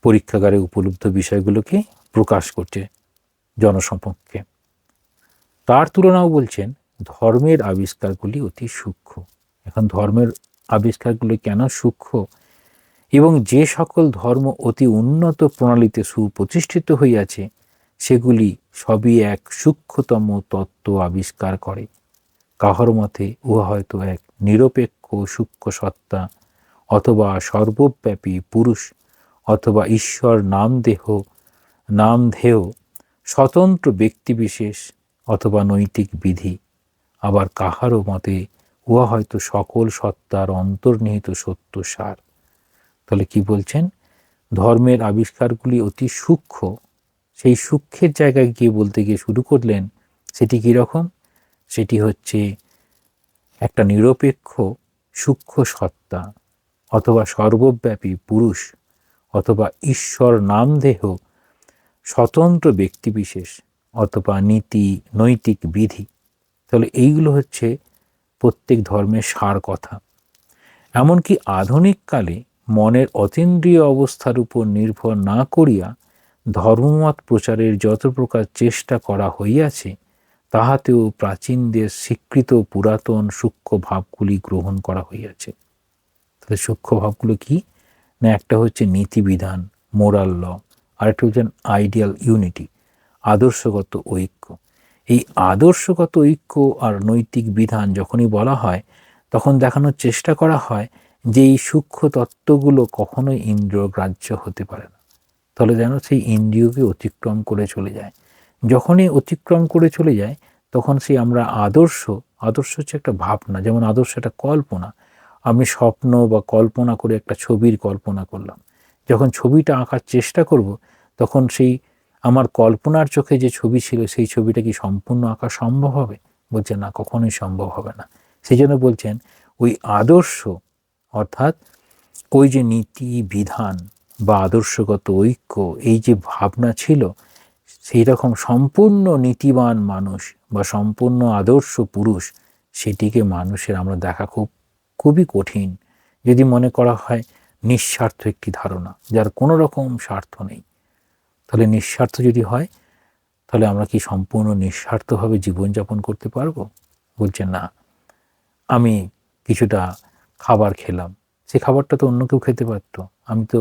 পরীক্ষাগারে উপলব্ধ বিষয়গুলোকে প্রকাশ করছে জনসমক্ষে। তার তুলনাও বলছেন ধর্মের আবিষ্কারগুলি অতি সূক্ষ্ম। এখন ধর্মের আবিষ্কারগুলি কেন সূক্ষ্ম? এবং যে সকল ধর্ম অতি উন্নত প্রণালীতে সুপ্রতিষ্ঠিত হইয়াছে, সেগুলি সবই এক সূক্ষ্মতম তত্ত্ব আবিষ্কার করে। কাহার মতে উহা হয়তো এক নিরপেক্ষ সূক্ষ্ম সত্তা, অথবা সর্বব্যাপী পুরুষ, অথবা ঈশ্বর নামধেয় স্বতন্ত্র ব্যক্তিবিশেষ, অথবা নৈতিক বিধি। আবার কাহারও মতে উহা হয়তো সকল সত্তার অন্তর্নিহিত সত্য সার। তাহলে কি বলছেন? ধর্মের আবিষ্কারগুলি অতি সূক্ষ্ম। সেই সূক্ষ্মের জায়গায় গিয়ে বলতে গিয়ে শুরু করলেন, সেটি কীরকম? সেটি হচ্ছে একটা নিরপেক্ষ সূক্ষ্ম সত্তা, অথবা সর্বব্যাপী পুরুষ, অথবা ঈশ্বর নামধেয় স্বতন্ত্র ব্যক্তিবিশেষ, অথবা নৈতিক বিধি। তাহলে এইগুলো হচ্ছে প্রত্যেক ধর্মের সার কথা। এমনকি আধুনিক কালে মনের অতীন্দ্রিয় অবস্থার উপর নির্ভর না করিয়া ধর্মমত প্রচারের যত প্রকার চেষ্টা করা হইয়াছে, তাহাতেও প্রাচীনদের স্বীকৃত পুরাতন সূক্ষ্ম ভাবগুলি গ্রহণ করা হইয়াছে। তাহলে সূক্ষ্ম ভাবগুলো কি না, একটা হচ্ছে নীতিবিধান, মোরাল ল, আরেকটা হচ্ছে আইডিয়াল ইউনিটি, আদর্শগত ঐক্য। এই আদর্শগত ঐক্য আর নৈতিক বিধান যখনই বলা হয়, তখন দেখানোর চেষ্টা করা হয় যে এই সূক্ষ্ম তত্ত্বগুলো কখনোই ইন্দ্রিয়গ্রাহ্য হতে পারে না। তাহলে যেন সেই ইন্দ্রিয়কে অতিক্রম করে চলে যায়। যখনই অতিক্রম করে চলে যায়, তখন সেই আমরা আদর্শ হচ্ছে একটা ভাবনা, যেমন আদর্শ একটা কল্পনা। আমি স্বপ্ন বা কল্পনা করে একটা ছবির কল্পনা করলাম, যখন ছবিটা আঁকার চেষ্টা করব, তখন সেই আমার কল্পনার চোখে যে ছবি ছিল, সেই ছবিটা কি সম্পূর্ণ আঁকা সম্ভব হবে? বলছে না, কখনোই সম্ভব হবে না। সেই জন্য বলছেন ওই আদর্শ, অর্থাৎ ওই যে নীতি বিধান বা আদর্শগত ঐক্য, এই যে ভাবনা ছিল, সেই রকম সম্পূর্ণ নীতিবান মানুষ বা সম্পূর্ণ আদর্শ পুরুষ, সেটিকে মানুষের আমরা দেখা খুবই কঠিন। যদি মনে করা হয় নিঃস্বার্থ একটি ধারণা, যার কোনো রকম স্বার্থ নেই, তাহলে নিঃস্বার্থ যদি হয়, তাহলে আমরা কি সম্পূর্ণ নিঃস্বার্থভাবে জীবনযাপন করতে পারবো? বলছেন না। আমি কিছুটা খাবার খেলাম, সে খাবারটা তো অন্য কেউ খেতে পারতো, আমি তো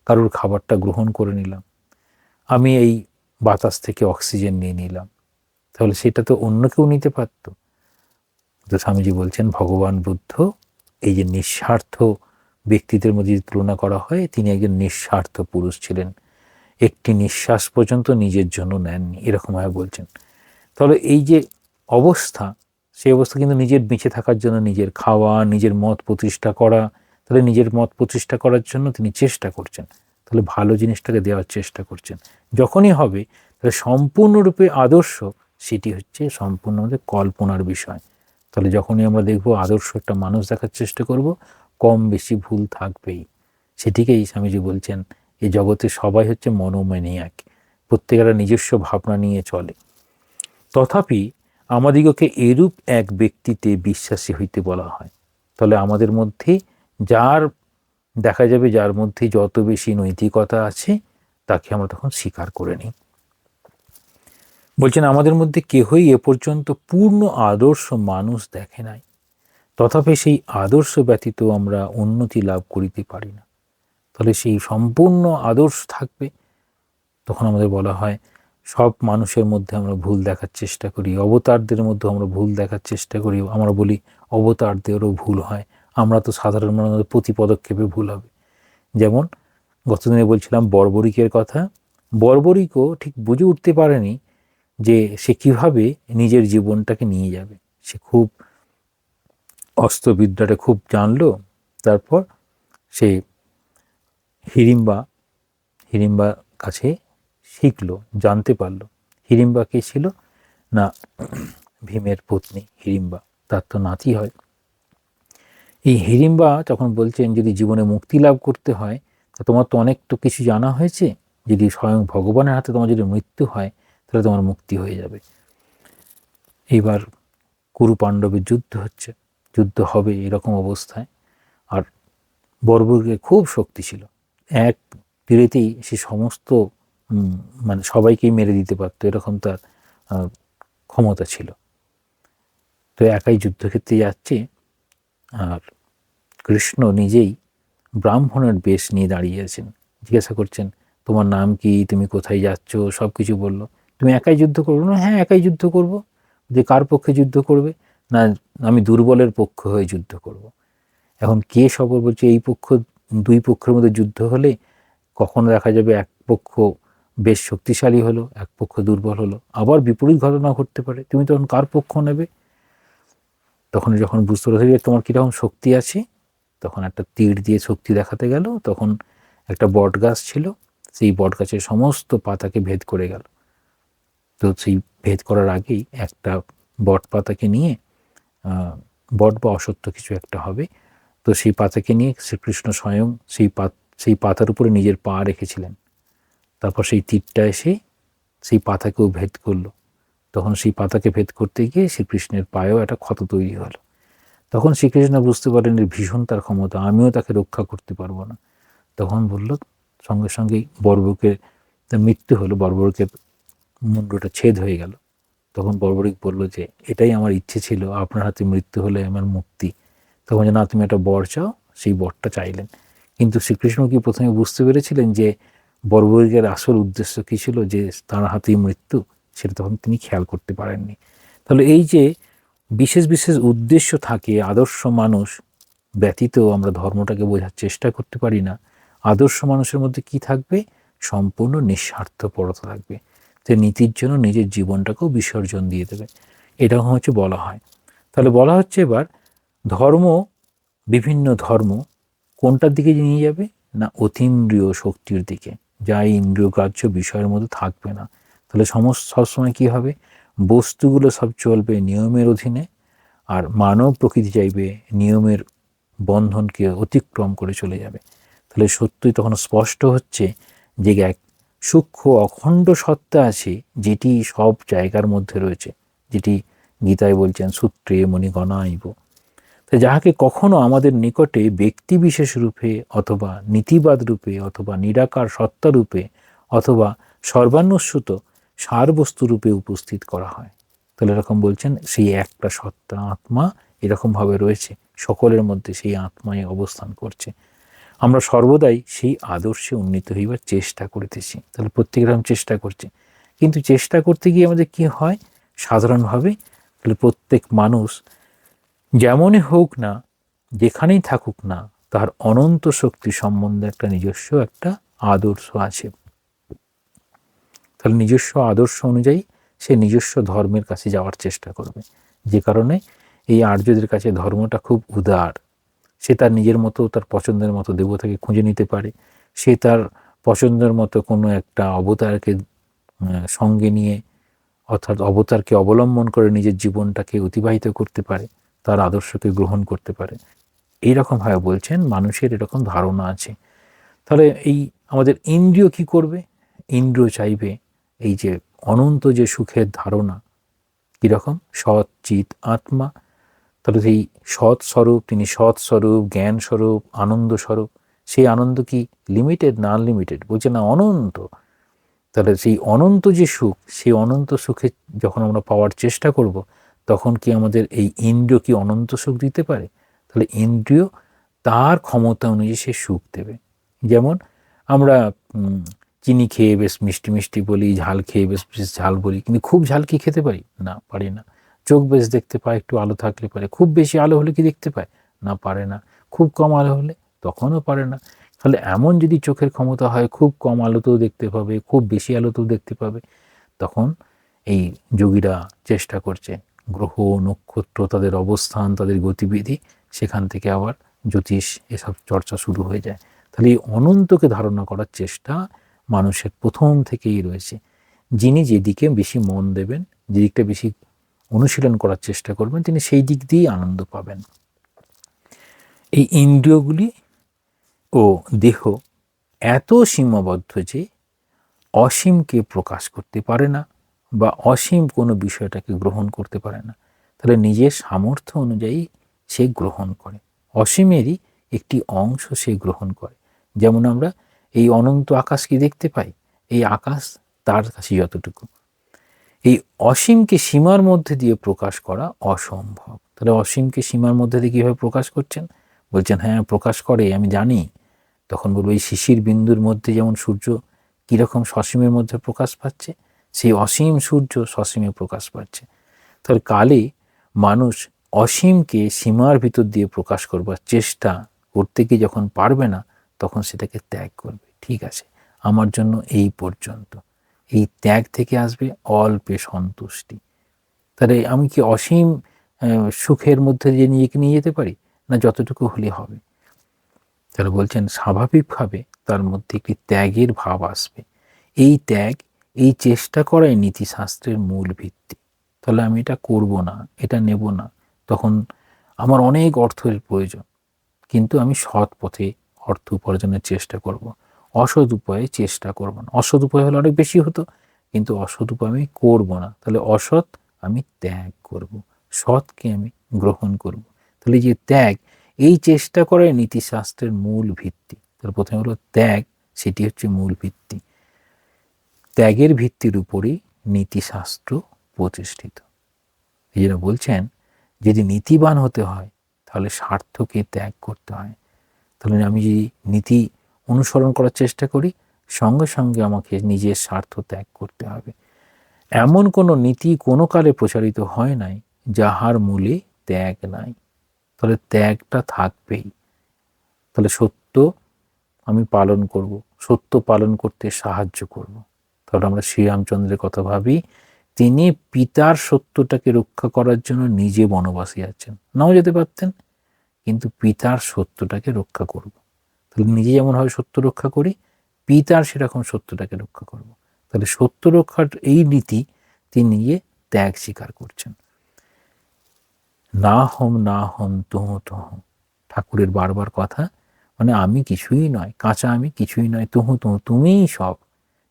কারোর খাবারটা গ্রহণ করে নিলাম। আমি এই বাতাস থেকে অক্সিজেন নিয়ে নিলাম, তাহলে সেটা তো অন্য কেউ নিতে পারত। তো স্বামীজি বলছেন ভগবান বুদ্ধ এই যে নিঃস্বার্থ ব্যক্তিদের মধ্যে তুলনা করা হয়, তিনি একজন নিঃস্বার্থ পুরুষ ছিলেন। একটি নিঃশ্বাস পর্যন্ত নিজের জন্য নেননি, এরকমভাবে বলছেন। তাহলে এই যে অবস্থা, সেই অবস্থা কিন্তু নিজের বেঁচে থাকার জন্য, নিজের খাওয়া, নিজের মত প্রতিষ্ঠা করা, তাহলে নিজের মত প্রতিষ্ঠা করার জন্য তিনি চেষ্টা করছেন, তাহলে ভালো জিনিসটাকে দেওয়ার চেষ্টা করছেন। যখনই হবে, তাহলে সম্পূর্ণরূপে আদর্শ, সেটি হচ্ছে সম্পূর্ণ আমাদের কল্পনার বিষয়। তাহলে যখনই আমরা দেখব আদর্শ একটা মানুষ দেখার চেষ্টা করব, কম বেশি ভুল থাকবেই। সেটিকেই স্বামীজি বলছেন এই জগতে সবাই হচ্ছে মনোম্যানিয়াক, প্রত্যেকেরা নিজস্ব ভাবনা নিয়ে চলে। তথাপি আমাদিগকে এরূপ এক ব্যক্তিতে বিশ্বাসী হইতে বলা হয়। তাহলে আমাদের মধ্যে যার দেখা যাবে, যার মধ্যে যত বেশি নৈতিকতা আছে, তাকে আমরা তখন স্বীকার করে নিই। বলছেন আমাদের মধ্যে কেহই এ পর্যন্ত পূর্ণ আদর্শ মানুষ দেখে নাই, তথাপি সেই আদর্শ ব্যতীত আমরা উন্নতি লাভ করিতে পারি না। তাহলে সেই সম্পূর্ণ আদর্শ থাকবে। তখন আমাদের বলা হয় সব মানুষের মধ্যে আমরা ভুল দেখার চেষ্টা করি, অবতারদের মধ্যে আমরা ভুল দেখার চেষ্টা করি। আমরা বলি অবতারদেরও ভুল হয়, আমরা তো সাধারণ মানুষের প্রতি পদক্ষেপে ভুল হবে। যেমন গতদিনে বলছিলাম বর্বরিকের কথা। বর্বরিকও ঠিক বুঝে উঠতে পারেনি যে সে কিভাবে নিজের জীবনটাকে নিয়ে যাবে। সে খুব অস্ত্রবিদ্যাটা খুব জানলো, তারপর সে হিড়িম্বা কাছে শিখলো, জানতে পারলো। হিড়িম্বা কে ছিল না, ভীমের পত্নী হিড়িম্বা, তার তো নাতি হয়। এই হিড়িম্বা তখন বলছেন যদি জীবনে মুক্তি লাভ করতে হয়, তা তোমার তো অনেক তো কিছু জানা হয়েছে, যদি স্বয়ং ভগবানের হাতে তোমার যদি মৃত্যু হয়, তাহলে তোমার মুক্তি হয়ে যাবে। এইবার কুরু পাণ্ডবের যুদ্ধ হবে এরকম অবস্থায়, আর বর্বরিকের খুব শক্তি ছিল, এক তীরেতেই সে সমস্ত মানে সবাইকেই মেরে দিতে পারতো, এরকম তার ক্ষমতা ছিল। তো একাই যুদ্ধক্ষেত্রে যাচ্ছে, আর কৃষ্ণ নিজেই ব্রাহ্মণের বেশ নিয়ে দাঁড়িয়ে আছেন। জিজ্ঞাসা করছেন তোমার নাম কি, তুমি কোথায় যাচ্ছ, সব কিছু বললো। তুমি একাই যুদ্ধ করবো না? হ্যাঁ, একাই যুদ্ধ করব। যে কার পক্ষে যুদ্ধ করবে? না, আমি দুর্বলের পক্ষ হয়ে যুদ্ধ করব। এখন কে সবল? বলছে এই পক্ষ, দুই পক্ষের মধ্যে যুদ্ধ হলে কখনো দেখা যাবে এক পক্ষ বেশ শক্তিশালী হলো, এক পক্ষ দুর্বল হলো, আবার বিপরীত ঘটনা ঘটতে পারে। তুমি তখন কার পক্ষ নেবে? তখন যখন বুঝতে পারছে যে তোমার কীরকম শক্তি আছে, তখন একটা তীর দিয়ে শক্তি দেখাতে গেল। তখন একটা বট গাছ ছিল, সেই বট গাছের সমস্ত পাতাকে ভেদ করে গেল। তো সেই ভেদ করার আগেই একটা বট পাতাকে নিয়ে, বট বা অসত্য কিছু একটা হবে, তো সেই পাতাকে নিয়ে শ্রীকৃষ্ণ স্বয়ং সেই পাতার উপরে নিজের পা রেখেছিলেন। তারপর সেই তীরটা এসে সেই পাতাকেও ভেদ করলো। তখন সেই পাতাকে ভেদ করতে গিয়ে শ্রীকৃষ্ণের পায়েও একটা ক্ষত তৈরি হলো। তখন শ্রীকৃষ্ণ বুঝতে পারেন ভীষণ তার ক্ষমতা, আমিও তাকে রক্ষা করতে পারবো না। তখন বলল, সঙ্গে সঙ্গেই বর্বরকের মৃত্যু হলো, বর্বরকের মুন্ডটা ছেদ হয়ে গেল। তখন বর্বরিক বলল যে এটাই আমার ইচ্ছে ছিল, আপনার হাতে মৃত্যু হলে আমার মুক্তি। তখন যে না, তুমি একটা বর চাও, সেই বরটা চাইলেন। কিন্তু শ্রীকৃষ্ণ কি প্রথমে বুঝতে পেরেছিলেন যে বর্বরিকের আসল উদ্দেশ্য কী ছিল, যে তার হাতেই মৃত্যু? সেটা তখন তিনি খেয়াল করতে পারেননি। তাহলে এই যে বিশেষ বিশেষ উদ্দেশ্য থাকে, আদর্শ মানুষ ব্যতীত আমরা ধর্মটাকে বোঝার চেষ্টা করতে পারি না। আদর্শ মানুষের মধ্যে কি থাকবে? সম্পূর্ণ নিঃস্বার্থপরতা থাকবে, যে নীতির জন্য নিজের জীবনটাকেও বিসর্জন দিয়ে দেবে। এরকম হচ্ছে বলা হয়। তাহলে বলা হচ্ছে এবার ধর্ম, বিভিন্ন ধর্ম কোনটার দিকে নিয়ে যাবে না? অতীন্দ্রিয় শক্তির দিকে, যা ইন্দ্রিয়গ্রাহ্য বিষয়ের মধ্যে থাকবে না। তাহলে সবসময় কী হবে? বস্তুগুলো সব চলবে নিয়মের অধীনে, আর মানব প্রকৃতি চাইবে নিয়মের বন্ধনকে অতিক্রম করে চলে যাবে। তাহলে সত্যই তখন স্পষ্ট হচ্ছে যে এক সূক্ষ্ম অখণ্ড সত্তা আছে, যেটি সব জায়গার মধ্যে রয়েছে, যেটি গীতায় বলছেন সূত্রে মণিগণাইব। তো যাহাকে কখনো আমাদের নিকটে ব্যক্তিবিশেষ রূপে অথবা নীতিবাদ রূপে অথবা নিরাকার সত্তা রূপে অথবা সর্বানুস্যূত সারবস্তু রূপে উপস্থিত করা হয়। তাহলে এরকম বলছেন সেই একটা সত্তা আত্মা এরকমভাবে রয়েছে, সকলের মধ্যে সেই আত্মায় অবস্থান করছে। আমরা সর্বদাই সেই আদর্শে উন্নীত হইবার চেষ্টা করিতেছি। তাহলে প্রত্যেক রকম চেষ্টা করছে, কিন্তু চেষ্টা করতে গিয়ে আমাদের কি হয় সাধারণভাবে? তাহলে প্রত্যেক মানুষ যেমনই হোক না, যেখানেই থাকুক না, তার অনন্ত শক্তি সম্বন্ধে একটা নিজস্ব একটা আদর্শ আছে। তাহলে নিজস্ব আদর্শ অনুযায়ী সে নিজস্ব ধর্মের কাছে যাওয়ার চেষ্টা করবে। যে কারণে এই আর্যদের কাছে ধর্মটা খুব উদার। সে তার নিজের মতো, তার পছন্দের মতো দেবতাকে খুঁজে নিতে পারে। সে তার পছন্দের মতো কোনো একটা অবতারকে সঙ্গে নিয়ে, অর্থাৎ অবতারকে অবলম্বন করে নিজের জীবনটাকে অতিবাহিত করতে পারে, তার আদর্শকে গ্রহণ করতে পারে। এইরকমভাবে বলছেন মানুষের এরকম ধারণা আছে। তাহলে এই আমাদের ইন্দ্রিয় কি করবে? ইন্দ্রিয় চাইবে এই যে অনন্ত যে সুখের ধারণা, কীরকম? সৎ চিৎ আত্মা। তাহলে সেই সৎ স্বরূপ, তিনি সৎ স্বরূপ, জ্ঞান স্বরূপ, আনন্দ স্বরূপ। সেই আনন্দ কি লিমিটেড না আনলিমিটেড? বলছে না, অনন্ত। তাহলে সেই অনন্ত যে সুখ, সেই অনন্ত সুখে যখন আমরা পাওয়ার চেষ্টা করব, তখন কি আমাদের এই ইন্দ্রিয় কি অনন্ত সুখ দিতে পারে? তাহলে ইন্দ্রিয় তার ক্ষমতা অনুযায়ী সে সুখ দেবে। যেমন আমরা চিনি খেয়ে বেশ মিষ্টি মিষ্টি বলি, ঝাল খেয়ে বেশ বেশ ঝাল বলি, কিন্তু খুব ঝাল কি খেতে পারি? না, পারি না। চোখ বেশ দেখতে পায়, একটু আলো থাকলে পারে। খুব বেশি আলো হলে কি দেখতে পায়? না, পারে না। খুব কম আলো হলে তখনও পারে না। তাহলে এমন যদি চোখের ক্ষমতা হয়, খুব কম আলোতেও দেখতে পাবে, খুব বেশি আলোতেও দেখতে পাবে, তখন এই যোগীরা চেষ্টা করছে গ্রহ নক্ষত্র, তাদের অবস্থান, তাদের গতিবিধি, সেখান থেকে আবার জ্যোতিষ এসব চর্চা শুরু হয়ে যায়। তাহলে এই অনন্তকে ধারণা করার চেষ্টা মানুষের প্রথম থেকেই রয়েছে। যিনি যেদিকে বেশি মন দেবেন, যেদিকটা বেশি অনুশীলন করার চেষ্টা করবেন, তিনি সেই দিক দিয়েই আনন্দ পাবেন। এই ইন্দ্রিয়গুলি ও দেহ এত সীমাবদ্ধ যে অসীমকে প্রকাশ করতে পারে না, বা অসীম কোনো বিষয়টাকে গ্রহণ করতে পারে না। তাহলে নিজের সামর্থ্য অনুযায়ী সে গ্রহণ করে, অসীমেরই একটি অংশ সে গ্রহণ করে। যেমন আমরা এই অনন্ত আকাশকে দেখতে পাই, এই আকাশ তার কাছে যতটুকু। এই অসীমকে সীমার মধ্যে দিয়ে প্রকাশ করা অসম্ভব। তাহলে অসীমকে সীমার মধ্যে দিয়ে কীভাবে প্রকাশ করছেন? বলছেন হ্যাঁ, প্রকাশ করে, আমি জানি। তখন বলবো এই শিশির বিন্দুর মধ্যে যেমন সূর্য কীরকম সসীমের মধ্যে প্রকাশ পাচ্ছে, সেই অসীম সূর্য সসীমে প্রকাশ পাচ্ছে। তাহলে কালে মানুষ অসীমকে সীমার ভিতর দিয়ে প্রকাশ করবার চেষ্টা করতে গিয়ে যখন পারবে না, তখন সেটাকে ত্যাগ করবে। ঠিক আছে, আমার জন্য এই পর্যন্ত। এই ত্যাগ থেকে আসবে অল্পে সন্তুষ্টি। তাহলে আমি কি অসীম সুখের মধ্যে দিয়ে নিজেকে নিয়ে যেতে পারি? না, যতটুকু হলে হবে। তাহলে বলছেন স্বাভাবিকভাবে তার মধ্যে একটি ত্যাগের ভাব আসবে। এই ত্যাগ, এই চেষ্টা করাই নীতিশাস্ত্রের মূল ভিত্তি। তাহলে আমি এটা করব না, এটা নেব না, তখন আমার অনেক অর্থের প্রয়োজন, কিন্তু আমি সৎ পথে অর্থ উপার্জনের চেষ্টা করব, অসৎ উপায়ে চেষ্টা করব না। অসৎ উপায় হলে অনেক বেশি হতো, কিন্তু অসৎ উপায় আমি করব না। তাহলে অসৎ আমি ত্যাগ করব, সৎকে আমি গ্রহণ করব। তাহলে যে ত্যাগ, এই চেষ্টা করাই নীতিশাস্ত্রের মূল ভিত্তি। তার প্রথমে হলো ত্যাগ, সেটি হচ্ছে মূল ভিত্তি। ত্যাগের ভিত্তির উপরেই নীতিশাস্ত্র প্রতিষ্ঠিত। এই জন্য বলছেন, যদি নীতিবান হতে হয় তাহলে স্বার্থকে ত্যাগ করতে হয়। তাহলে আমি যদি নীতি অনুসরণ করার চেষ্টা করি, সঙ্গে সঙ্গে আমাকে নিজের স্বার্থ ত্যাগ করতে হবে। এমন কোনো নীতি কোনো কালে প্রচারিত হয় নাই যাহার মূলে ত্যাগ নাই। তাহলে ত্যাগটা থাকবেই। তাহলে সত্য আমি পালন করব, সত্য পালন করতে সাহায্য করব। তাহলে আমরা শ্রীরামচন্দ্রের কথা ভাবি, তিনি পিতার সত্যটাকে রক্ষা করার জন্য নিজে বনবাসী আছেন, নাও যেতে পারতেন, কিন্তু পিতার সত্যটাকে রক্ষা করব। তাহলে নিজে যেমনভাবে সত্য রক্ষা করি, পিতার সেরকম সত্যটাকে রক্ষা করব। তাহলে সত্য রক্ষার এই নীতি তিনি নিজে ত্যাগ স্বীকার করছেন। না হম তুহ তুহ, ঠাকুরের বারবার কথা, মানে আমি কিছুই নয়, কাঁচা আমি কিছুই নয়, তুহু তুহু, তুমিই সব।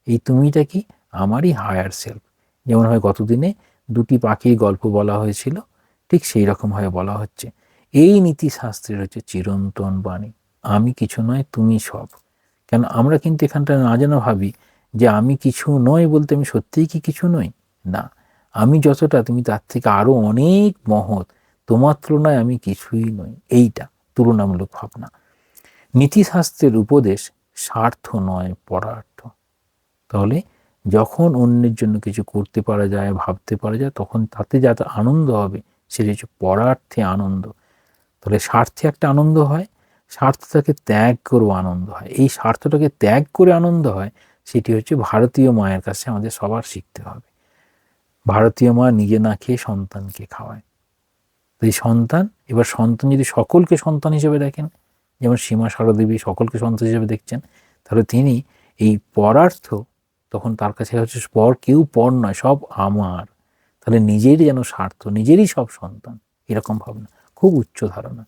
এই তুমিটা কি? আমারই হায়ার সেলফ। যেমন হয় গতদিনে দুটি পাখির গল্প বলা হয়েছিল, ঠিক সেই রকমভাবে বলা হচ্ছে। এই নীতিশাস্ত্রের হচ্ছে চিরন্তন বাণী, আমি কিছু নয়, তুমি সব। কেন আমরা কিন্তু এখানটা না যেন ভাবি যে আমি কিছু নয় বলতে আমি সত্যিই কি কিছু নই? না, আমি যতটা তুমি তার থেকে আরো অনেক মহৎ, তোমার তুলনায় আমি কিছুই নই, এইটা তুলনামূলক ভাবনা। নীতিশাস্ত্রের উপদেশ স্বার্থ নয়, পরার্থ। তাহলে যখন অন্যের জন্য কিছু করতে পারা যায়, ভাবতে পারা যায়, তখন তাতে যাতে আনন্দ হবে সেটা হচ্ছে পরার্থে আনন্দ। তাহলে স্বার্থে একটা আনন্দ হয়, স্বার্থটাকে ত্যাগ করেও আনন্দ হয়। এই স্বার্থটাকে ত্যাগ করে আনন্দ হয়, সেটি হচ্ছে ভারতীয় মায়ের কাছে আমাদের সবার শিখতে হবে। ভারতীয় মা নিজে না খেয়ে সন্তানকে খাওয়ায়। এই সন্তান, এবার সন্তান যদি সকলকে সন্তান হিসেবে দেখেন, যেমন সীমা সারদেবী সকলকে সন্তান হিসেবে দেখছেন, তাহলে তিনি এই পরার্থ, তখন তার কাছে হচ্ছে পর, কেউ পর নয়, সব আমার। তাহলে নিজেরই যেন স্বার্থ, নিজেরই সব সন্তান, এরকম ভাবনা, খুব উচ্চ ধারণা।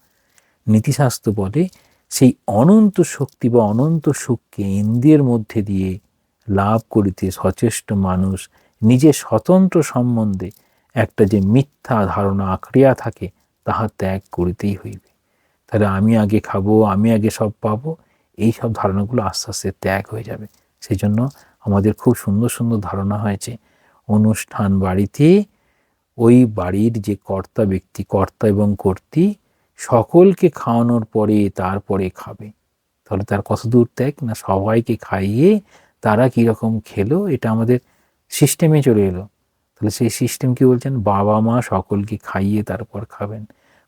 নীতিশাস্ত্র বলে সেই অনন্ত শক্তি বা অনন্ত সুখকে ইন্দ্রিয়ের মধ্যে দিয়ে লাভ করিতে সচেষ্ট মানুষ নিজের স্বতন্ত্র সম্বন্ধে একটা যে মিথ্যা ধারণা আঁকড়িয়া থাকে, তাহা ত্যাগ করিতেই হইবে। তাহলে আমি আগে খাবো, আমি আগে সব পাবো, এই সব ধারণাগুলো আস্তে আস্তে ত্যাগ হয়ে যাবে। সেই জন্য আমাদের খুব সুন্দর সুন্দর ধারণা হয়েছে। অনুষ্ঠান বাড়িতে ওই বাড়ির যে কর্তা ব্যক্তি, কর্তা এবং কর্ত্রী, সকলকে খাওয়ানোর পরে তারপরে খাবে। তাহলে তার কত দূর ত্যাগ, না সবাইকে খাইয়ে তারা কীরকম খেলো, এটা আমাদের সিস্টেমে চলে এলো। তাহলে সেই সিস্টেম কি বলছেন? বাবা মা সকলকে খাইয়ে তারপর খাবেন।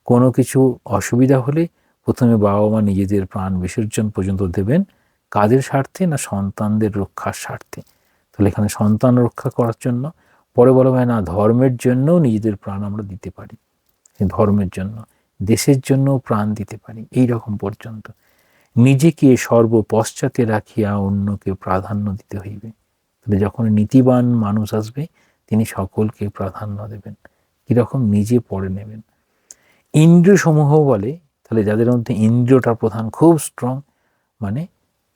কোনো কিছু অসুবিধা হলে প্রথমে বাবা মা নিজেদের প্রাণ বিসর্জন পর্যন্ত দেবেন। কাদের স্বার্থে? না সন্তানদের রক্ষার স্বার্থে। তাহলে এখানে সন্তান রক্ষা করার জন্য, পরে বলা হয় না ধর্মের জন্যও নিজেদের প্রাণ আমরা দিতে পারি, ধর্মের জন্য, দেশের জন্যও প্রাণ দিতে পারি, এই রকম পর্যন্ত। নিজেকে সর্বপশ্চাতে রাখিয়া অন্যকে প্রাধান্য দিতে হইবে। তাহলে যখন নীতিবান মানুষ আসবে, তিনি সকলকে প্রাধান্য দেবেন। কিরকম? নিজে পড়ে নেবেন। ইন্দ্রিয় সমূহ বলে, তাহলে যাদের মধ্যে ইন্দ্রিয়টা প্রধান, খুব স্ট্রং, মানে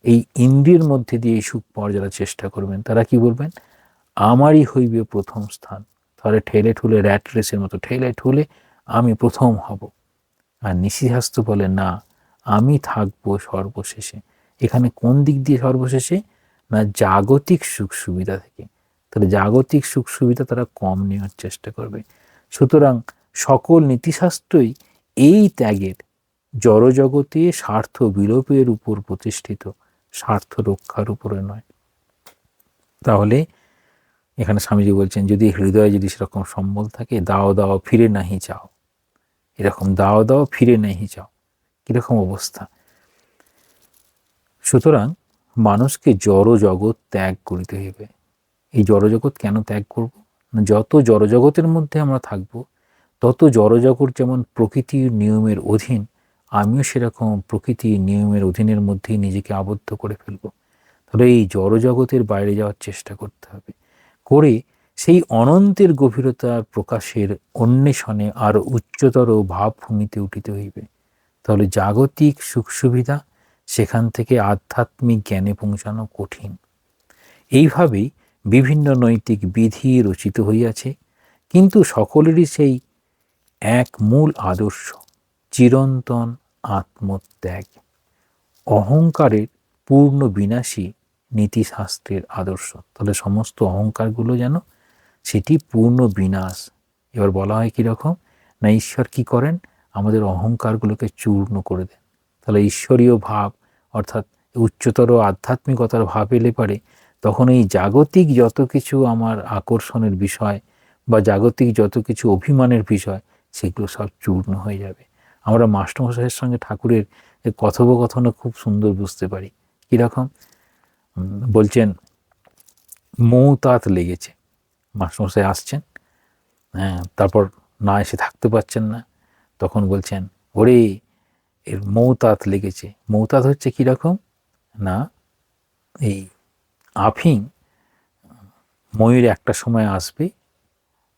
এই ইন্দ্রিয়ের মধ্যে দিয়ে সুখ পাওয়ার যারা চেষ্টা করবেন, তারা কি বলবেন? আমারই হইবে প্রথম স্থান। তাহলে ঠেলে ঠুলে, র্যাট রেসের মতো ঠেলে ঠুলে আমি প্রথম হব। আর নীতিশাস্ত্র বলে না, আমি থাকবো সর্বশেষে। এখানে কোন দিক দিয়ে সর্বশেষে? না জাগতিক সুখ সুবিধা থেকে। তাহলে জাগতিক সুখ সুবিধা তারা কম নেওয়ার চেষ্টা করবে। সুতরাং সকল নীতিশাস্ত্রই এই ত্যাগের, জড়জগতে স্বার্থ বিলোপের উপর প্রতিষ্ঠিত, স্বার্থ রক্ষার উপরে নয়। তাহলে এখানে স্বামীজি বলছেন, যদি হৃদয়ে যদি সেরকম সম্বল থাকে, দাও দাও ফিরে নাহি চাও, এরকম দাও দাও ফিরে নাহি চাও, কিরকম অবস্থা। সুতরাং মানুষকে জড় জগৎ ত্যাগ করিতে হইবে। এই জড়জগৎ কেন ত্যাগ করব? যত জড়জগতের মধ্যে আমরা থাকব, তত জড়জগৎ যেমন প্রকৃতির নিয়মের অধীন, আমিও সেরকম প্রকৃতির নিয়মের অধীনের মধ্যেই নিজেকে আবদ্ধ করে ফেলব। তবে এই জড়জগতের বাইরে যাওয়ার চেষ্টা করতে হবে, করে সেই অনন্তের গভীরতার প্রকাশের অন্বেষণে আরও উচ্চতর ভাবভূমিতে উঠিতে হইবে। তাহলে জাগতিক সুখ সুবিধা, সেখান থেকে আধ্যাত্মিক জ্ঞানে পৌঁছানো কঠিন। এইভাবেই বিভিন্ন নৈতিক বিধি রচিত হইয়াছে, কিন্তু সকলেরই সেই এক মূল আদর্শ, চিরন্তন আত্মত্যাগ। অহংকারের পূর্ণ বিনাশী নীতিশাস্ত্রের আদর্শ। তাহলে সমস্ত অহংকারগুলো যেন সেটি পূর্ণ বিনাশ। এবার বলা হয় কীরকম না, ঈশ্বর কি করেন, আমাদের অহংকারগুলোকে চূর্ণ করে দেন। তাহলে ঈশ্বরীয় ভাব অর্থাৎ উচ্চতর আধ্যাত্মিকতার ভাব এলে পারে তখন এই জাগতিক যত কিছু আমার আকর্ষণের বিষয় বা জাগতিক যত কিছু অভিমানের বিষয় সেগুলো সব চূর্ণ হয়ে যাবে। আমরা মাস্টারমশাইয়ের সঙ্গে ঠাকুরের কথোপকথনও খুব সুন্দর বুঝতে পারি। কীরকম বলছেন, মৌতাত লেগেছে, মাস্টারমশাই আসছেন, হ্যাঁ, তারপর না এসে থাকতে পারছেন না, তখন বলছেন ওরে এর মৌতাত লেগেছে। মৌতাত হচ্ছে কীরকম না, এই আফিং ময়ূর একটা সময় আসবে,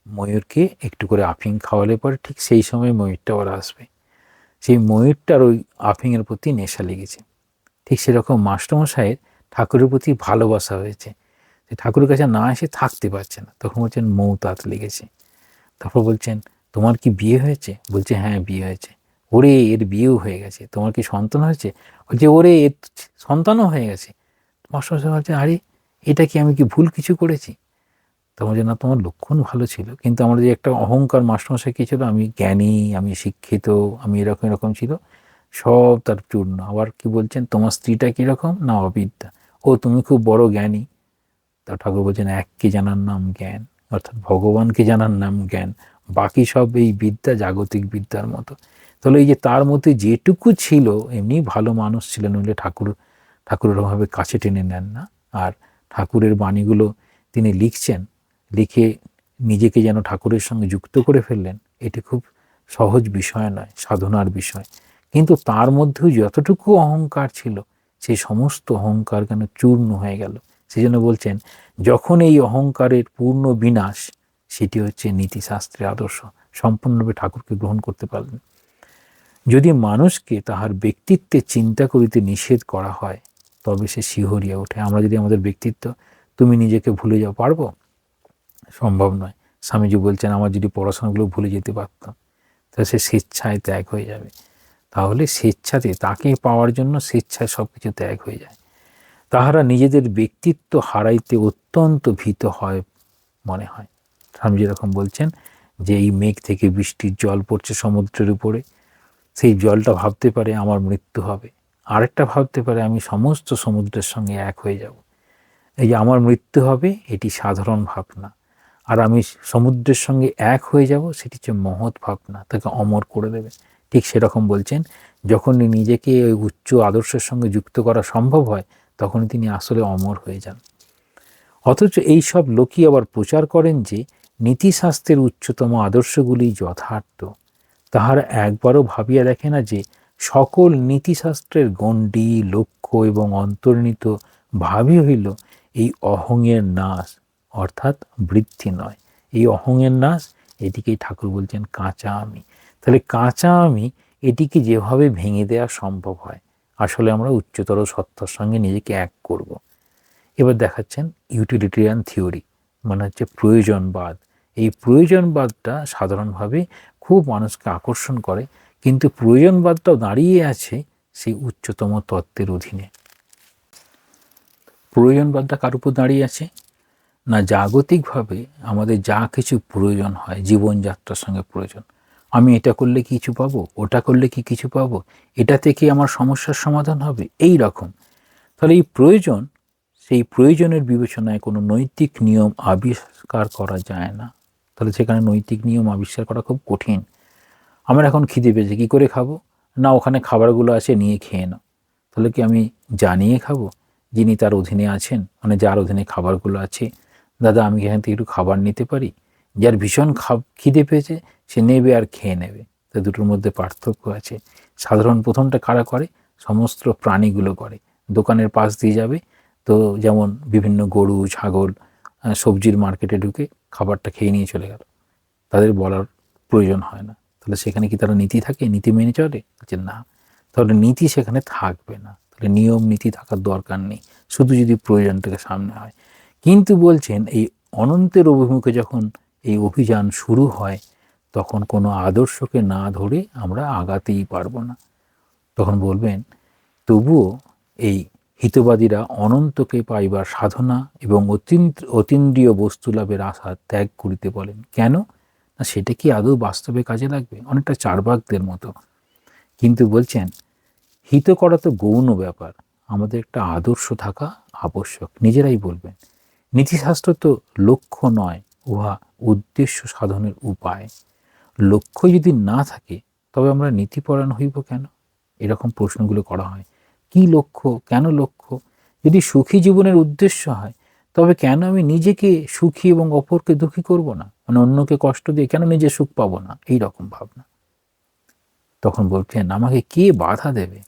ময়ূরকে একটু করে আফিং খাওয়ালে পরে ঠিক সেই সময় ময়ূরটা আবার আসবে, সেই ময়ূরটার ওই আফিংয়ের প্রতি নেশা লেগেছে। ঠিক সেরকম মাস্টারমশাইয়ের ঠাকুরের প্রতি ভালোবাসা হয়েছে, ঠাকুরের কাছে না এসে থাকতে পারছে না, তখন বলছেন মৌতাত লেগেছে। তারপর বলছেন তোমার কি বিয়ে হয়েছে? বলছে হ্যাঁ বিয়ে হয়েছে। ওরে এর বিয়েও হয়ে গেছে। তোমার কি সন্তান হয়েছে? বলছে ওরে এর সন্তানও হয়ে গেছে। মাস্টারমশাই বলছে আরে এটা কি, আমি কি ভুল কিছু করেছি? তখন যে না, তোমার লক্ষণ ভালো ছিল, কিন্তু আমার যে একটা অহংকার মাস্টারমশাই কী ছিল, আমি জ্ঞানী, আমি শিক্ষিত, আমি এরকম এরকম ছিল, সব তার চূর্ণ। আবার কি বলছেন, তোমার স্ত্রীটা কীরকম না, অবিদ্যা। ও তুমি খুব বড় জ্ঞানী। তা ঠাকুর বলছেন এককে জানার নাম জ্ঞান, অর্থাৎ ভগবানকে জানার নাম জ্ঞান, বাকি সব এই বিদ্যা জাগতিক বিদ্যার মতো। তাহলে এই যে তার মধ্যে যেটুকু ছিল, এমনি ভালো মানুষ ছিলেন, নইলে ঠাকুর ওরকমভাবে কাছে টেনে নেন না। আর ঠাকুরের বাণীগুলো তিনি লিখছেন, লিখে নিজেকে যেন ঠাকুরের সঙ্গে যুক্ত করে ফেললেন, এটি খুব সহজ বিষয় নয়, সাধনার বিষয়। কিন্তু তার মধ্যেও যতটুকু অহংকার ছিল, সেই সমস্ত অহংকার কেন চূর্ণ হয়ে গেল। সেই জন্য বলছেন যখন এই অহংকারের পূর্ণ বিনাশ, সেটি হচ্ছে নীতিশাস্ত্রের আদর্শ, সম্পূর্ণভাবে ঠাকুরকে গ্রহণ করতে পারলেন। যদি মানুষকে তাহার ব্যক্তিত্বে চিন্তা করিতে নিষেধ করা হয়, তবে সে শিহরিয়া ওঠে। আমরা যদি আমাদের ব্যক্তিত্ব, তুমি নিজেকে ভুলে যাও, পারবো? সম্ভব নয়। স্বামীজি বলছেন আমার যদি পড়াশোনাগুলো ভুলে যেতে পারতাম, তাহলে সে স্বেচ্ছায় ত্যাগ হয়ে যাবে। তাহলে স্বেচ্ছাতে তাকে পাওয়ার জন্য স্বেচ্ছায় সব কিছু ত্যাগ হয়ে যায়। তাহারা নিজেদের ব্যক্তিত্ব হারাইতে অত্যন্ত ভীত হয় মনে হয়। স্বামীজি এরকম বলছেন যে এই মেঘ থেকে বৃষ্টির জল পড়ছে সমুদ্রের উপরে, সেই জলটা ভাবতে পারে আমার মৃত্যু হবে, আরেকটা ভাবতে পারে আমি সমস্ত সমুদ্রের সঙ্গে এক হয়ে যাব। এই যে আমার মৃত্যু হবে এটি সাধারণ ভাবনা, আর আমি সমুদ্রের সঙ্গে এক হয়ে যাব সেটি হচ্ছে মহৎ ভাবনা, তাকে অমর করে দেবে। ঠিক সেরকম বলছেন, যখনই নিজেকে ওই উচ্চ আদর্শের সঙ্গে যুক্ত করা সম্ভব হয়, তখন তিনি আসলে অমর হয়ে যান। অথচ এই সব লোকই আবার প্রচার করেন যে নীতিশাস্ত্রের উচ্চতম আদর্শগুলি যথার্থ। তাহারা একবারও ভাবিয়া দেখে না যে সকল নীতিশাস্ত্রের গণ্ডি, লক্ষ্য এবং অন্তর্নিহিত ভাবই হইল এই অহংয়ের নাশ, অর্থাৎ বৃদ্ধি নয়, এই অহংয়ের নাশ। এটিকেই ঠাকুর বলছেন কাঁচা আমি। তাহলে কাঁচা আমি এটিকে যেভাবে ভেঙে দেওয়া সম্ভব হয়, আসলে আমরা উচ্চতর সত্তার সঙ্গে নিজেকে এক করব। এবার দেখাচ্ছেন ইউটিলিটেরিয়ান থিওরি, মানে হচ্ছে প্রয়োজনবাদ। এই প্রয়োজনবাদটা সাধারণভাবে খুব মানুষকে আকর্ষণ করে, কিন্তু প্রয়োজনবাদটাও দাঁড়িয়ে আছে সেই উচ্চতম তত্ত্বের অধীনে। প্রয়োজনবাদটা কার উপর দাঁড়িয়ে আছে না, জাগতিকভাবে আমাদের যা কিছু প্রয়োজন হয়, জীবনযাত্রার সঙ্গে প্রয়োজন, আমি এটা করলে কিছু পাবো, ওটা করলে কি কিছু পাবো, এটা থেকে আমার সমস্যার সমাধান হবে, এই রকম। তাহলে এই প্রয়োজন, সেই প্রয়োজনের বিবেচনায় কোনো নৈতিক নিয়ম আবিষ্কার করা যায় না। তাহলে সেখানে নৈতিক নিয়ম আবিষ্কার করা খুব কঠিন। আমার এখন খিদে পেয়েছে, কী করে খাবো? না, ওখানে খাবারগুলো আছে, নিয়ে খেয়ে নাও। তাহলে কি আমি জানিয়ে খাবো? যিনি তার অধীনে আছেন, মানে যার অধীনে খাবারগুলো আছে, দাদা আমি এখান থেকে একটু খাবার নিতে পারি? যার ভীষণ খিদে পেয়েছে সে নেবে আর খেয়ে নেবে। তো দুটোর মধ্যে পার্থক্য আছে। সাধারণ প্রথমটা কারা করে? সমস্ত প্রাণীগুলো করে। দোকানের পাশ দিয়ে যাবে, তো যেমন বিভিন্ন গরু, ছাগল সবজির মার্কেটে ঢুকে খাবারটা খেয়ে নিয়ে চলে গেল, তাদের বলার প্রয়োজন হয় না। তাহলে সেখানে কি তারা নীতি থাকে, নীতি মেনে চলে? যে না, তাহলে নীতি সেখানে থাকবে না। তাহলে নিয়ম নীতি থাকার দরকার নেই, শুধু যদি প্রয়োজনটাকে সামনে হয়। কিন্তু বলছেন এই অনন্তের অভিমুখে যখন এই অভিযান শুরু হয়, তখন কোনো আদর্শকে না ধরে আমরা আগাতেই পারবো না। তখন বলবেন তবুও এই হিতবাদীরা অনন্তকে পাইবার সাধনা এবং অতীন্দ্রিয় বস্তু লাভের আশা ত্যাগ করিতে বলেন। কেন? না সেটা কি আদৌ বাস্তবে কাজে লাগবে? অনেকটা চার্বাকদের মতো। কিন্তু বলছেন হিত করা তো গৌণ ব্যাপার, আমাদের একটা আদর্শ থাকা আবশ্যক। নিজেরাই বলবেন নীতিশাস্ত্র তো লক্ষ্য নয়, উহা উদ্দেশ্য সাধনের উপায়। লক্ষ্য যদি না থাকে তবে আমরা নীতিপরায়ণ হইব কেন? এরকম প্রশ্নগুলো করা হয়। কি লক্ষ্য, কেন লক্ষ্য? যদি সুখী জীবনের উদ্দেশ্য হয় তবে কেন আমি নিজেকে সুখী এবং অপরকে দুঃখী করব না? মানে অন্যকে কষ্ট দিয়ে কেন নিজে সুখ পাবো না? এই রকম ভাবনা। তখন বলছেন আমাকে কে বাধা দেবে?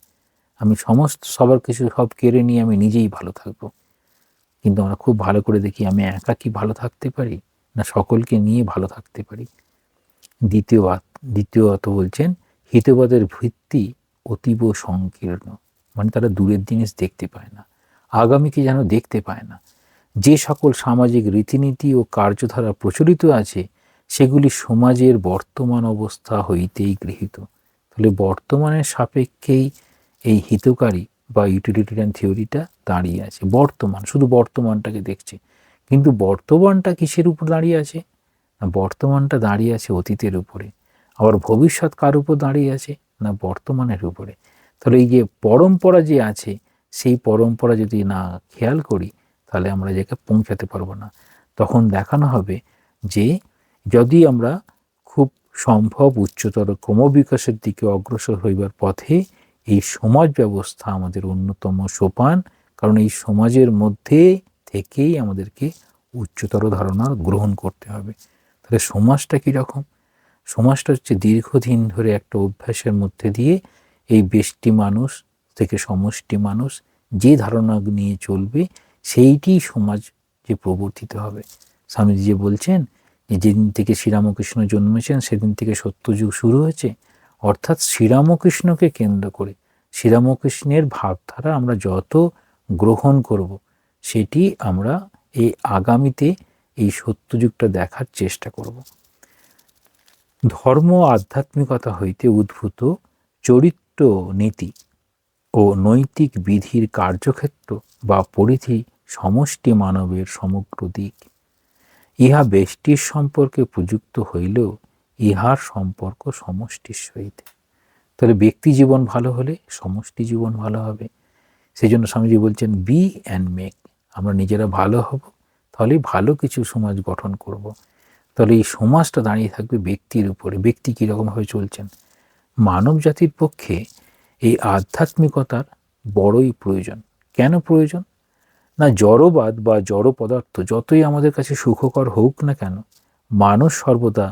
আমি সবার কিছু সব কেড়ে নিয়ে আমি নিজেই ভালো থাকবো। কিন্তু আমরা খুব ভালো করে দেখি আমি একা কি ভালো থাকতে পারি, না সকলকে নিয়ে ভালো থাকতে পারি। দ্বিতীয়ত বলছেন হিতবাদের ভিত্তি অতীব সংকীর্ণ, মানে তারা দূরের জিনিস দেখতে পায় না, আগামীকে যেন দেখতে পায় না। যে সকল সামাজিক রীতিনীতি ও কার্যধারা প্রচলিত আছে সেগুলি সমাজের বর্তমান অবস্থা হইতেই গৃহীত। তাহলে বর্তমানের সাপেক্ষেই এই হিতকারী বা ইউটিলিটেরিয়ান থিওরিটা দাঁড়িয়ে আছে। বর্তমান, শুধু বর্তমানটাকে দেখছে। কিন্তু বর্তমানটা কিসের উপর দাঁড়িয়ে আছে? না বর্তমানটা দাঁড়িয়ে আছে অতীতের উপরে। আবার ভবিষ্যৎ কার উপর দাঁড়িয়ে আছে? না বর্তমানের উপরে। তাহলে এই যে পরম্পরা যে আছে সেই পরম্পরা যদি না খেয়াল করি তাহলে আমরা যেটা পৌঁছাতে পারবো না। তখন দেখানো হবে যে যদি আমরা খুব সম্ভব উচ্চতর ক্রমবিকাশের দিকে অগ্রসর হইবার পথে এই সমাজ ব্যবস্থা আমাদের অন্যতম সোপান, কারণ এই সমাজের মধ্যে থেকেই আমাদেরকে উচ্চতর ধারণা গ্রহণ করতে হবে। তাহলে সমাজটা কীরকম? সমাজটা হচ্ছে দীর্ঘদিন ধরে একটা অভ্যাসের মধ্যে দিয়ে এই ব্যষ্টি মানুষ থেকে সমষ্টি মানুষ যে ধারণা নিয়ে চলবে সেইটি সমাজ যে প্রবর্তিত হবে। স্বামীজি যে বলছেন যে যেদিন থেকে শ্রীরামকৃষ্ণ জন্মেছেন সেদিন থেকে সত্যযুগ শুরু হয়েছে, অর্থাৎ শ্রীরামকৃষ্ণকে কেন্দ্র করে শ্রীরামকৃষ্ণের ভাবধারা আমরা যত গ্রহণ করব সেটি আমরা এই আগামীতে এই সত্যযুগটা দেখার চেষ্টা করব। ধর্ম আধ্যাত্মিকতা হইতে উদ্ভূত চরিত্র নীতি ও নৈতিক বিধির কার্যক্ষেত্র বা পরিধি সমষ্টি মানবের সমগ্র দিক। ইহা ব্যষ্টির সম্পর্কে প্রযুক্ত হইলেও ইহার সম্পর্ক সমষ্টির সহিত। তাহলে ব্যক্তি জীবন ভালো হলে সমষ্টি জীবন ভালো হবে। সেই জন্য স্বামীজি বলছেন বি অ্যান্ড মেক। আমরা নিজেরা ভালো হব, তাহলে ভালো কিছু সমাজ গঠন করব। তাহলে এই সমাজটা দাঁড়িয়ে থাকবে ব্যক্তির উপরে। ব্যক্তি কীরকমভাবে চলছেন। মানব জাতির পক্ষে এই আধ্যাত্মিকতার বড়ই প্রয়োজন। কেন প্রয়োজন? না জড়বাদ বা জড় পদার্থ যতই আমাদের কাছে সুখকর হোক না কেন, মানুষ সর্বদা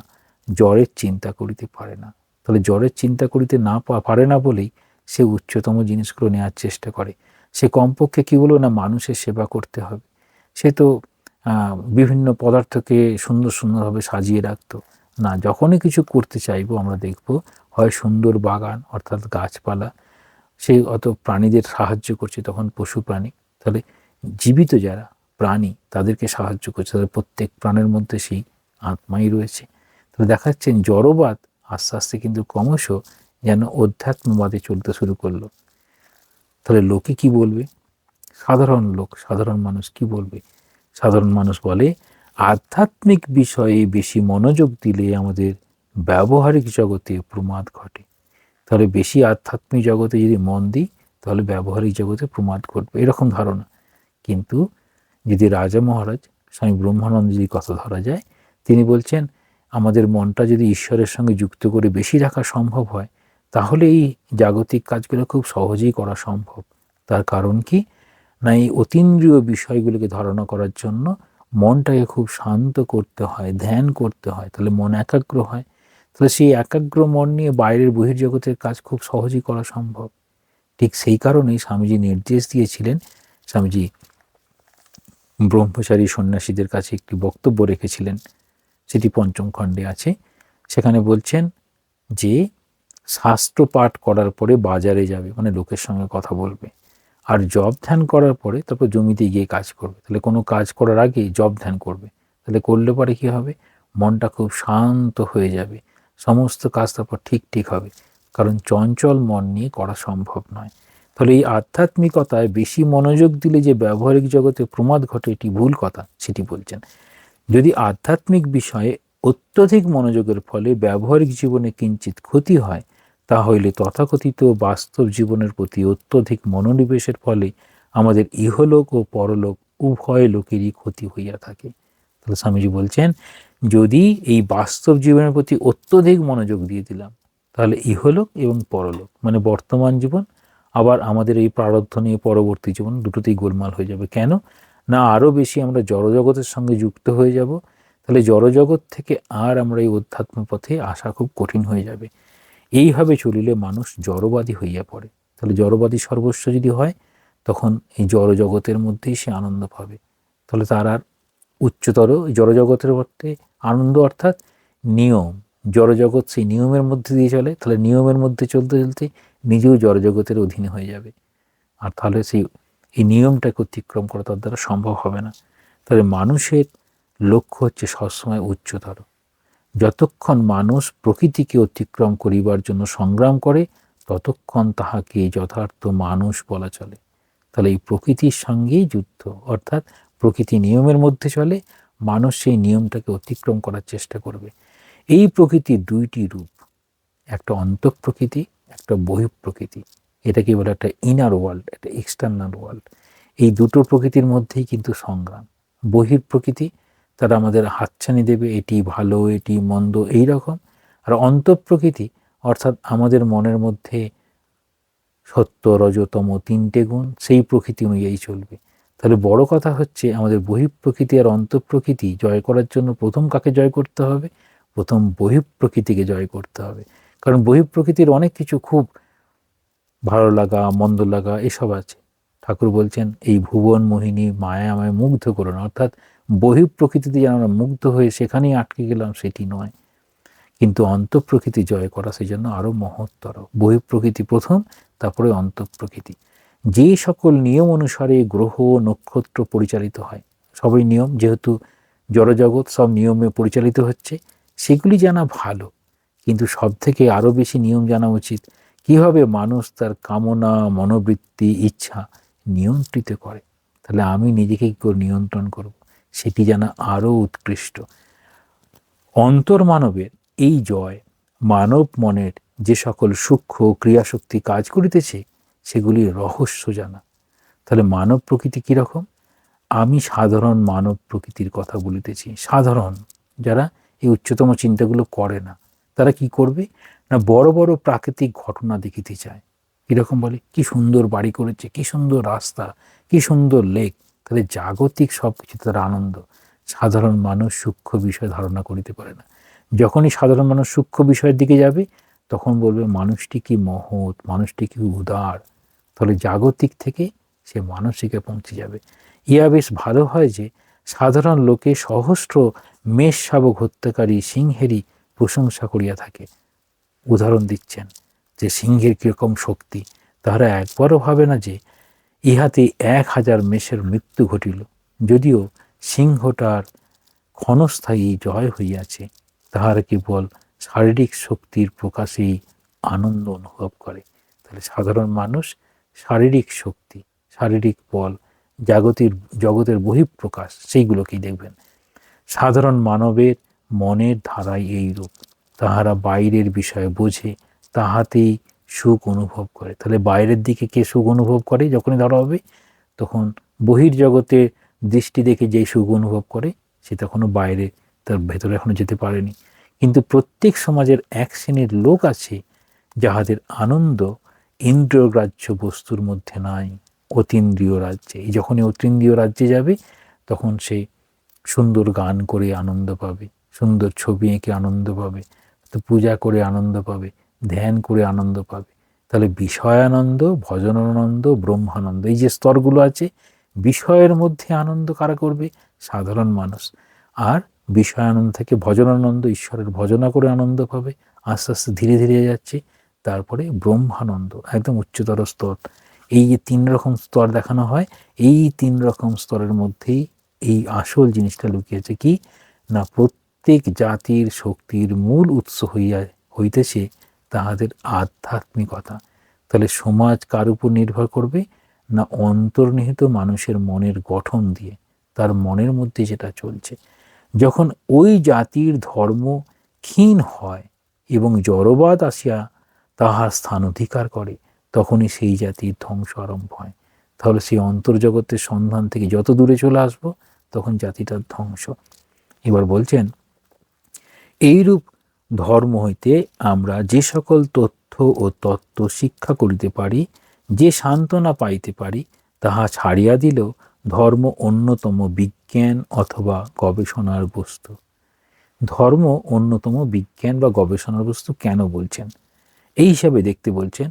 জড়ের চিন্তা করিতে পারে না। তাহলে জড়ের চিন্তা করিতে না পারে না বলেই সে উচ্চতম জিনিসগুলো নেওয়ার চেষ্টা করে। সে কমপক্ষে কী বলবো না মানুষের সেবা করতে হবে। সে তো বিভিন্ন পদার্থকে সুন্দর সুন্দরভাবে সাজিয়ে রাখতো না। যখনই কিছু করতে চাইবো আমরা দেখব হয় সুন্দর বাগান অর্থাৎ গাছপালা, সেই অত প্রাণীদের সাহায্য করছে, তখন পশু প্রাণী, তাহলে জীবিত যারা প্রাণী তাদেরকে সাহায্য করছে। তাদের প্রত্যেক প্রাণের মধ্যে সেই আত্মাই রয়েছে। তাহলে দেখা যাচ্ছে জড়বাদ আস্তে আস্তে কিন্তু ক্রমশ যেন অধ্যাত্মবাদে চলতে শুরু করলো। তাহলে লোকে কি বলবে? সাধারণ মানুষ কি বলবে? সাধারণ মানুষ বলে আধ্যাত্মিক বিষয়ে বেশি মনোযোগ দিলে আমাদের ব্যবহারিক জগতে প্রমাদ ঘটে। তাহলে বেশি আধ্যাত্মিক জগতে যদি মন দিই তাহলে ব্যবহারিক জগতে প্রমাদ ঘটবে, এরকম ধারণা। কিন্তু যদি রাজা মহারাজ স্বামী ব্রহ্মানন্দ যদি কথা ধরা যায়, তিনি বলছেন আমাদের মনটা যদি ঈশ্বরের সঙ্গে যুক্ত করে বেশি রাখা সম্ভব হয় তাহলে এই জাগতিক কাজগুলো খুব সহজেই করা সম্ভব। তার কারণ কি? না এই অতীন্দ্রিয় বিষয়গুলোকে ধারণা করার জন্য মনটাকে খুব শান্ত করতে হয়, ধ্যান করতে হয়, তাহলে মন একাগ্র হয়। তাহলে সেই একাগ্র মন নিয়ে বাইরের বহির্জগতের কাজ খুব সহজেই করা সম্ভব। ঠিক সেই কারণেই স্বামীজি নির্দেশ দিয়েছিলেন। স্বামীজি ব্রহ্মচারী সন্ন্যাসীদের কাছে একটি বক্তব্য রেখেছিলেন, সেটি পঞ্চম খণ্ডে আছে। সেখানে বলছেন যে শাস্ত্র পাঠ করার পরে বাজারে যাবে, মানে লোকের সঙ্গে কথা বলবে, আর জপ ধ্যান করার পরে তারপর জমিতে গিয়ে কাজ করবে। তাহলে কোনো কাজ করার আগে জপ ধ্যান করবে। তাহলে করলে পরে কী হবে? মনটা খুব শান্ত হয়ে যাবে, সমস্ত কাজ তারপর ঠিক হবে। কারণ চঞ্চল মন নিয়ে করা সম্ভব নয়। তাহলে এই আধ্যাত্মিকতায় বেশি মনোযোগ দিলে যে ব্যবহারিক জগতে প্রমাদ ঘটে, এটি ভুল কথা, সেটি বলছেন। যদি আধ্যাত্মিক বিষয়ে অত্যধিক মনোযোগের ফলে ব্যবহারিক জীবনে কিঞ্চিত ক্ষতি হয়, তাহলে তথাকথিত বাস্তব জীবনের প্রতি অত্যধিক মনোনিবেশের ফলে আমাদের ইহলোক ও পরলোক উভয় লোকেরই ক্ষতি হইয়া থাকে। তাহলে স্বামীজি বলছেন, যদি এই বাস্তব জীবনের প্রতি অত্যধিক মনোযোগ দিয়ে দিলাম, তাহলে ইহলোক এবং পরলোক মানে বর্তমান জীবন, আবার আমাদের এই প্রারব্ধ নিয়ে পরবর্তী জীবন, দুটোতেই গোলমাল হয়ে যাবে। কেন না, আরও বেশি আমরা জড়জগতের সঙ্গে যুক্ত হয়ে যাব। তাহলে জড়জগৎ থেকে আর আমরা এই অধ্যাত্ম পথে আসা খুব কঠিন হয়ে যাবে। এইভাবে চলিলে মানুষ জড়বাদী হইয়া পড়ে। তাহলে জড়বাদী সর্বস্ব যদি হয়, তখন এই জড়জগতের মধ্যেই সে আনন্দ পাবে। তাহলে তার আর উচ্চতর জড়জগতের মধ্যে আনন্দ অর্থাৎ নিয়ম, জড়জগৎ সেই নিয়মের মধ্যে দিয়ে চলে, তাহলে নিয়মের মধ্যে চলতে চলতে নিজেও জড়জগতের অধীনে হয়ে যাবে। আর তাহলে এই নিয়মটাকে অতিক্রম করা তার দ্বারা সম্ভব হবে না। তাহলে মানুষের লক্ষ্য হচ্ছে সবসময় উচ্চতর। যতক্ষণ মানুষ প্রকৃতিকে অতিক্রম করিবার জন্য সংগ্রাম করে, ততক্ষণ তাহাকে যথার্থ মানুষ বলা চলে। তাহলে এই প্রকৃতির সঙ্গেই যুদ্ধ, অর্থাৎ প্রকৃতি নিয়মের মধ্যে চলে, মানুষ সেই নিয়মটাকে অতিক্রম করার চেষ্টা করবে। এই প্রকৃতির দুইটি রূপ, একটা অন্তঃপ্রকৃতি, একটা বহিঃপ্রকৃতি। এটাকে বলে একটা ইনার ওয়ার্ল্ড, একটা এক্সটার্নাল ওয়ার্ল্ড। এই দুটো প্রকৃতির মধ্যেই কিন্তু সংগ্রাম। বহিঃপ্রকৃতি তারা আমাদের হাতছানি দেবে, এটি ভালো এটি মন্দ এই রকম। আর অন্তঃপ্রকৃতি অর্থাৎ আমাদের মনের মধ্যে সত্য রজতম তিনটে গুণ, সেই প্রকৃতি অনুযায়ী চলবে। তাহলে বড় কথা হচ্ছে আমাদের বহিঃপ্রকৃতি আর অন্তঃপ্রকৃতি জয় করার জন্য প্রথম কাকে জয় করতে হবে? প্রথম বহিঃপ্রকৃতিকে জয় করতে হবে। কারণ বহিঃপ্রকৃতির অনেক কিছু খুব ভালো লাগা মন্দ লাগা এসব আছে। ঠাকুর বলছেন, এই ভুবন মোহিনী মায়া আমায় মুগ্ধ করুন, অর্থাৎ বহিঃপ্রকৃতিতে যেন আমরা মুগ্ধ হয়ে সেখানেই আটকে গেলাম, সেটি নয়। কিন্তু অন্তঃপ্রকৃতি জয় করা সেই জন্য আরও মহত্তর। বহিঃপ্রকৃতি প্রথম, তারপরে অন্তঃপ্রকৃতি। যে সকল নিয়ম অনুসারে গ্রহ নক্ষত্র পরিচালিত হয়, সবই নিয়ম, যেহেতু জড়জগৎ সব নিয়মে পরিচালিত হচ্ছে, সেগুলি জানা ভালো। কিন্তু সব থেকে আরও বেশি নিয়ম জানা উচিত কীভাবে মানুষ তার কামনা মনোবৃত্তি ইচ্ছা নিয়ন্ত্রিত করে। তাহলে আমি নিজেকে কী করে নিয়ন্ত্রণ করব, সেটি জানা আরও উৎকৃষ্ট। অন্তর্মানবের এই জয় মানব মনের যে সকল সূক্ষ্ম ক্রিয়াশক্তি কাজ করিতেছে, সেগুলির রহস্য জানা। তাহলে মানব প্রকৃতি কীরকম? আমি সাধারণ মানব প্রকৃতির কথা বলিতেছি। সাধারণ যারা এই উচ্চতম চিন্তাগুলো করে না, তারা কি করবে না, বড় বড় প্রাকৃতিক ঘটনা দেখিতে চায়। কীরকম বলে, কি সুন্দর বাড়ি করেছে, কি সুন্দর রাস্তা, কি সুন্দর লেক। তাহলে জাগতিক সব কিছু তার আনন্দ। সাধারণ মানুষ সূক্ষ্ম বিষয় ধারণা করিতে পারে না। যখনই সাধারণ মানুষ সূক্ষ্ম বিষয়ের দিকে যাবে, তখন বলবে মানুষটি কি মহৎ, মানুষটি কি উদার। তাহলে জাগতিক থেকে সে মানসিকে পৌঁছে যাবে। ইয়া বেশ ভালো হয় যে সাধারণ লোকে সহস্র মেষ শাবক হত্যাকারী সিংহেরই প্রশংসা করিয়া থাকে। উদাহরণ দিচ্ছেন যে সিংহের কীরকম শক্তি, তাহারা একবারও ভাবে না যে ইহাতে 1000 মেষের মৃত্যু ঘটিল। যদিও সিংহটার ক্ষণস্থায়ী জয় হইয়াছে, তাহারা কেবল শারীরিক শক্তির প্রকাশেই আনন্দ অনুভব করে। তাহলে সাধারণ মানুষ শারীরিক শক্তি, শারীরিক বল, জগতের বহিঃপ্রকাশ, সেইগুলোকেই দেখবেন। সাধারণ মানবের মনের ধারায় এইরূপ, তাহারা বাইরের বিষয় বোঝে, তাহাতেই সুখ অনুভব করে। তাহলে বাইরের দিকে কে সুখ অনুভব করে যখনই ধরা হবে, তখন বহির্জগতে দৃষ্টি দেখে যেই সুখ অনুভব করে, সে তখনও বাইরে, তার ভেতরে এখনো যেতে পারেনি। কিন্তু প্রত্যেক সমাজের এক শ্রেণীর লোক আছে যাহাদের আনন্দ ইন্দ্রিয়গ্রাহ্য বস্তুর মধ্যে নাই, অতীন্দ্রিয় রাজ্যে। এই যখনই অতীন্দ্রিয় রাজ্যে যাবে, তখন সে সুন্দর গান করে আনন্দ পাবে, সুন্দর ছবি এঁকে আনন্দ পাবে, তো পূজা করে আনন্দ পাবে, ধ্যান করে আনন্দ পাবে। তাহলে বিষয়ানন্দ, ভজনানন্দ, ব্রহ্মানন্দ, এই যে স্তরগুলো আছে, বিষয়ের মধ্যে আনন্দ কারা করবে? সাধারণ মানুষ। আর বিষয়ানন্দ থেকে ভজনানন্দ, ঈশ্বরের ভজনা করে আনন্দ পাবে, আস্তে আস্তে ধীরে ধীরে যাচ্ছে। তারপরে ব্রহ্মানন্দ, একদম উচ্চতর স্তর। এই যে 3 রকম স্তর দেখানো হয়, এই 3 রকম স্তরের মধ্যেই এই আসল জিনিসটা লুকিয়েছে। কি না, প্রত্যেক জাতির শক্তির মূল উৎস হইতেছে তাহাদের আধ্যাত্মিকতা। তাহলে সমাজ কার উপর নির্ভর করবে? না অন্তর্নিহিত মানুষের মনের গঠন দিয়ে, তার মনের মধ্যে যেটা চলছে। যখন ওই জাতির ধর্ম ক্ষীণ হয় এবং জড়বাদ আসিয়া তাহার স্থান অধিকার করে, তখনই সেই জাতির ধ্বংস আরম্ভ হয়। তাহলে সেই অন্তর্জগতের সন্ধান থেকে যত দূরে চলে আসব, তখন জাতিটার ধ্বংস। এবার বলছেন, এইরূপ ধর্ম হইতে আমরা যে সকল তথ্য ও তত্ত্ব শিক্ষা করিতে পারি, যে সান্ত্বনা পাইতে পারি, তাহা ছাড়িয়া দিলেও ধর্ম অন্যতম বিজ্ঞান অথবা গবেষণার বস্তু। ধর্ম অন্যতম বিজ্ঞান বা গবেষণার বস্তু কেন বলছেন? এই হিসাবে দেখতে বলছেন,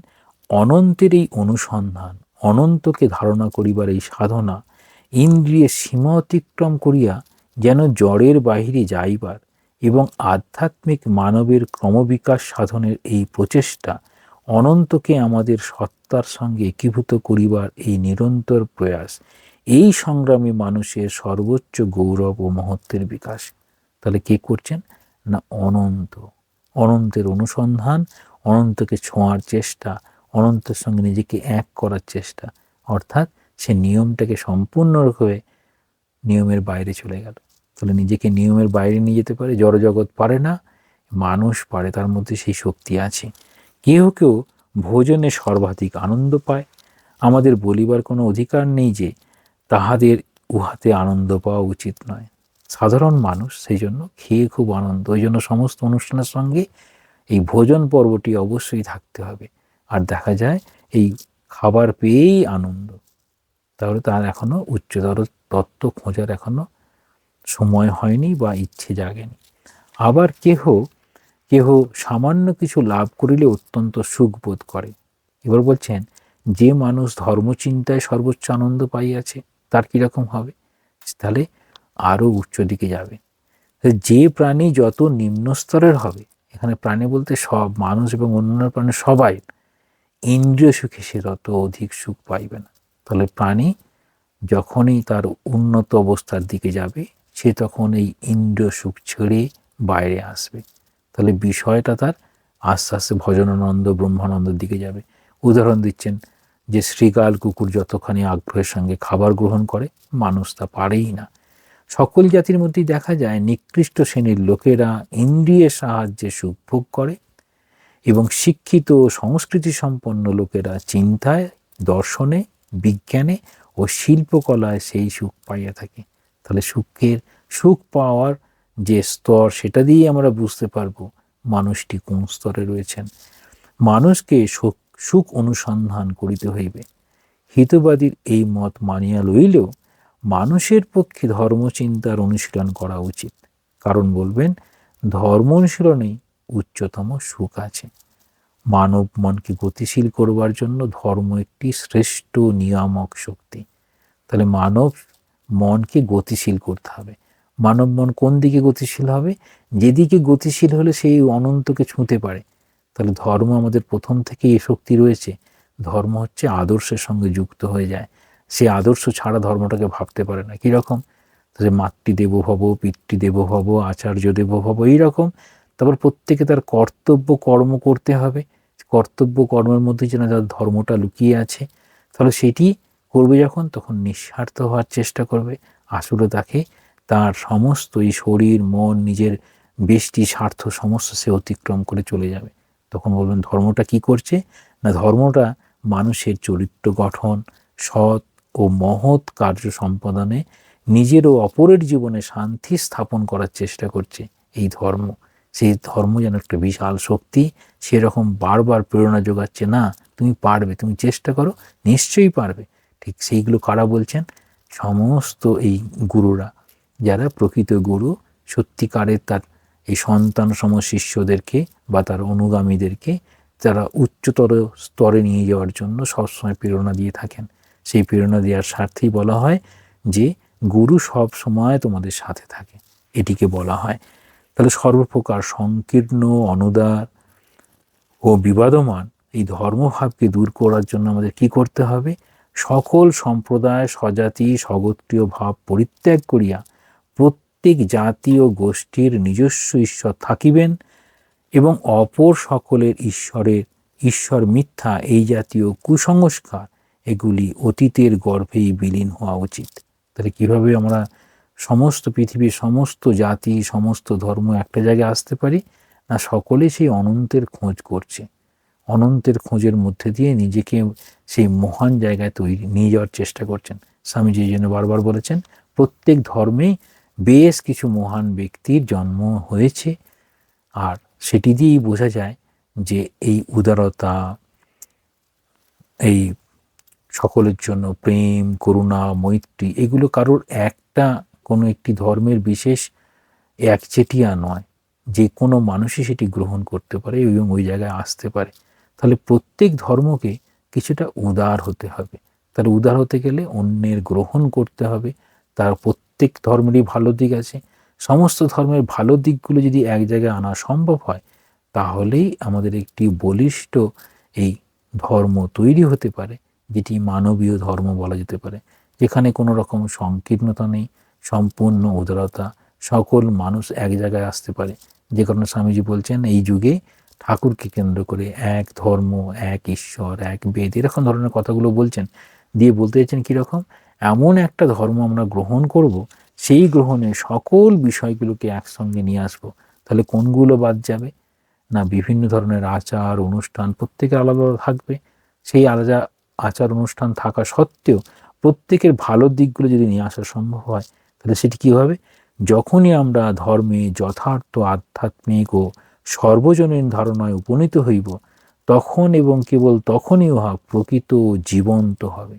অনন্তের এই অনুসন্ধান, অনন্তকে ধারণা করিবার এই সাধনা, ইন্দ্রিয়ের সীমা অতিক্রম করিয়া যেন জড়ের বাহিরে যাইবার এবং আধ্যাত্মিক মানবের ক্রমবিকাশ সাধনের এই প্রচেষ্টা, অনন্তকে আমাদের সত্তার সঙ্গে একীভূত করিবার এই নিরন্তর প্রয়াস, এই সংগ্রামে মানুষের সর্বোচ্চ গৌরব ও মহত্বের বিকাশ। তাহলে কে করছেন? না অনন্ত। অনন্তের অনুসন্ধান, অনন্তকে ছোঁয়ার চেষ্টা, অনন্তের সঙ্গে নিজেকে এক করার চেষ্টা, অর্থাৎ সে নিয়মটাকে সম্পূর্ণরূপে নিয়মের বাইরে চলে গেল। তাহলে নিজেকে নিয়মের বাইরে নিয়ে যেতে পারে, জড়জগৎ পারে না, মানুষ পারে, তার মধ্যে সেই শক্তি আছে। কেউ কেউ ভোজনে সর্বাধিক আনন্দ পায়। আমাদের বলিবার কোনো অধিকার নেই যে তাহাদের উহাতে আনন্দ পাওয়া উচিত নয়। সাধারণ মানুষ সেই জন্য খেয়ে খুব আনন্দ, ওই জন্য সমস্ত অনুষ্ঠানের সঙ্গে এই ভোজন পর্বটি অবশ্যই থাকতে হবে। আর দেখা যায় এই খাবার পেয়েই আনন্দ, তাহলে তার এখনো উচ্চতর তত্ত্ব খোঁজার এখনো সময় হয়নি বা ইচ্ছে জাগেনি। আবার কেহ কেহ সামান্য কিছু লাভ করিলে অত্যন্ত সুখ বোধ করে। এবার বলছেন, যে মানুষ ধর্মচিন্তায় সর্বোচ্চ আনন্দ পাইয়াছে তার কীরকম হবে? তাহলে আরও উচ্চ দিকে যাবে। যে প্রাণী যত নিম্ন স্তরের হবে, এখানে প্রাণী বলতে সব মানুষ এবং অন্যান্য প্রাণী সবাই, ইন্দ্রিয় সুখে সে তত অধিক সুখ পাইবে না। তাহলে প্রাণী যখনই তার উন্নত অবস্থার দিকে যাবে, সে তখন এই ইন্দ্রিয় সুখ ছেড়ে বাইরে আসবে। তাহলে বিষয়টা তার আস্তে আস্তে ভজনানন্দ, ব্রহ্মানন্দের দিকে যাবে। উদাহরণ দিচ্ছেন যে শৃগাল কুকুর যতখানি আগ্রহের সঙ্গে খাবার গ্রহণ করে, মানুষ তা পারেই না। সকল জাতির মধ্যেই দেখা যায় নিকৃষ্ট শ্রেণীর লোকেরা ইন্দ্রিয়ের সাহায্যে সুখ ভোগ করে এবং শিক্ষিত ও সংস্কৃতি সম্পন্ন লোকেরা চিন্তায়, দর্শনে, বিজ্ঞানে ও শিল্পকলায় সেই সুখ পাইয়া থাকে। তাহলে সুখ পাওয়ার যে স্তর, সেটা দিয়ে আমরা বুঝতে পারবো মানুষটি কোন স্তরে রয়েছেন। মানুষকে সুখ অনুসন্ধান করিতে হইবে। হিতবাদীর এই মত মানিয়া লইলেও মানুষের পক্ষে ধর্মচিন্তার অনুশীলন করা উচিত। কারণ বলবেন, ধর্ম অনুশীলনেই উচ্চতম সুখ আছে। মানব মনকে গতিশীল করবার জন্য ধর্ম একটি শ্রেষ্ঠ নিয়ামক শক্তি। তাহলে মানব মনকে গতিশীল করতে হবে। মানব মন কোন দিকে গতিশীল হবে? যেদিকে গতিশীল হলে সেই অনন্তকে ছুঁতে পারে। তাহলে ধর্ম আমাদের প্রথম থেকেই এই শক্তি রয়েছে। ধর্ম হচ্ছে আদর্শের সঙ্গে যুক্ত হয়ে যায়। সে আদর্শ ছাড়া ধর্মটাকে ভাবতে পারে না। কীরকম? তাহলে মাতৃদেব ভব, পিতৃদেব ভব, আচার্য দেব ভব, এইরকম। তারপর প্রত্যেকে তার কর্তব্য কর্ম করতে হবে। কর্তব্য কর্মের মধ্যে যেন তার ধর্মটা লুকিয়ে আছে। তাহলে সেটি করবে যখন, তখন নিঃস্বার্থ হওয়ার চেষ্টা করবে। আসলে তাকে তার সমস্ত এই শরীর, মন, নিজের বেষ্টি স্বার্থ সমস্ত সে অতিক্রম করে চলে যাবে। তখন বলবেন ধর্মটা কি করছে? না ধর্মটা মানুষের চরিত্র গঠন, সৎ ও মহৎ কার্য সম্পাদনে, নিজের ও অপরের জীবনে শান্তি স্থাপন করার চেষ্টা করছে। এই ধর্ম, সেই ধর্ম যেন একটা বিশাল শক্তি, সেরকম বারবার প্রেরণা যোগাচ্ছে, না তুমি পারবে, তুমি চেষ্টা করো, নিশ্চয়ই পারবে। ঠিক সেইগুলো কারা বলছেন? সমস্ত এই গুরুরা, যারা প্রকৃত গুরু, সত্যিকারের তার এই সন্তান সম শিষ্যদেরকে বা তার অনুগামীদেরকে তারা উচ্চতর স্তরে নিয়ে যাওয়ার জন্য সবসময় প্রেরণা দিয়ে থাকেন। সেই প্রেরণা দেওয়ার স্বার্থেই বলা হয় যে গুরু সব সময় তোমাদের সাথে থাকে, এটিকে বলা হয়। তাহলে সর্বপ্রকার সংকীর্ণ, অনুদার ও বিবাদমান এই ধর্মভাবকে দূর করার জন্য আমাদের কি করতে হবে? সকল সম্প্রদায়, স্বজাতি, স্বগোত্রীয় ভাব পরিত্যাগ করিয়া প্রত্যেক জাতি ও গোষ্ঠীর নিজস্ব ঈশ্বর থাকিবেন এবং অপর সকলের ঈশ্বরের ঈশ্বর মিথ্যা, এই জাতীয় কুসংস্কার এগুলি অতীতের গর্ভেই বিলীন হওয়া উচিত। তাহলে কীভাবে আমরা সমস্ত পৃথিবীর সমস্ত জাতি, সমস্ত ধর্ম একটা জায়গায় আসতে পারি? না, সকলে সেই অনন্তের খোঁজ করছে, অনন্তের খোঁজের মধ্যে দিয়ে নিজেকে সেই মহান জায়গায় নিয়ে যাওয়ার চেষ্টা করছেন। স্বামীজি এই জন্য বারবার বলেছেন, প্রত্যেক ধর্মেই বেশ কিছু মহান ব্যক্তির জন্ম হয়েছে, আর সেটি দিয়েই বোঝা যায় যে এই উদারতা, এই সকলের জন্য প্রেম, করুণা, মৈত্রী, এগুলো কারোর কোনো একটি ধর্মের বিশেষ একচেটিয়া নয়, যে কোনো মানুষই সেটি গ্রহণ করতে পারে এবং ওই জায়গায় আসতে পারে। তাহলে প্রত্যেক ধর্মকে কিছুটা উদার হতে হবে। তাহলে উদার হতে গেলে অন্যের গ্রহণ করতে হবে। তার প্রত্যেক ধর্মেরই ভালো দিক আছে, সমস্ত ধর্মের ভালো দিকগুলো যদি এক জায়গায় আনা সম্ভব হয়, তাহলেই আমাদের একটি বলিষ্ঠ এই ধর্ম তৈরি হতে পারে, যেটি মানবীয় ধর্ম বলা যেতে পারে, যেখানে কোনো রকম সংকীর্ণতা নেই, সম্পূর্ণ উদারতা, সকল মানুষ এক জায়গায় আসতে পারে। যে কারণে স্বামীজি বলছেন, এই যুগে ঠাকুরকে কেন্দ্র করে এক ধর্ম, এক ঈশ্বর, এক বেদ, এরকম ধরনের কথাগুলো বলছেন। দিয়ে বলতে চাইছেন কীরকম, এমন একটা ধর্ম আমরা গ্রহণ করব, সেই গ্রহণে সকল বিষয়গুলোকে একসঙ্গে নিয়ে আসব। তাহলে কোনগুলো বাদ যাবে? না, বিভিন্ন ধরনের আচার অনুষ্ঠান প্রত্যেকের আলাদা থাকবে। সেই আলাদা আচার অনুষ্ঠান থাকা সত্ত্বেও প্রত্যেকের ভালো দিকগুলো যদি নিয়ে আসা সম্ভব হয়, তাহলে সেটি কী হবে? যখনই আমরা ধর্মে যথার্থ আধ্যাত্মিক ও সর্বজনীন ধারণায় উপনীত হইব, তখন এবং কেবল তখনই উহা প্রকৃত জীবন্ত হবে।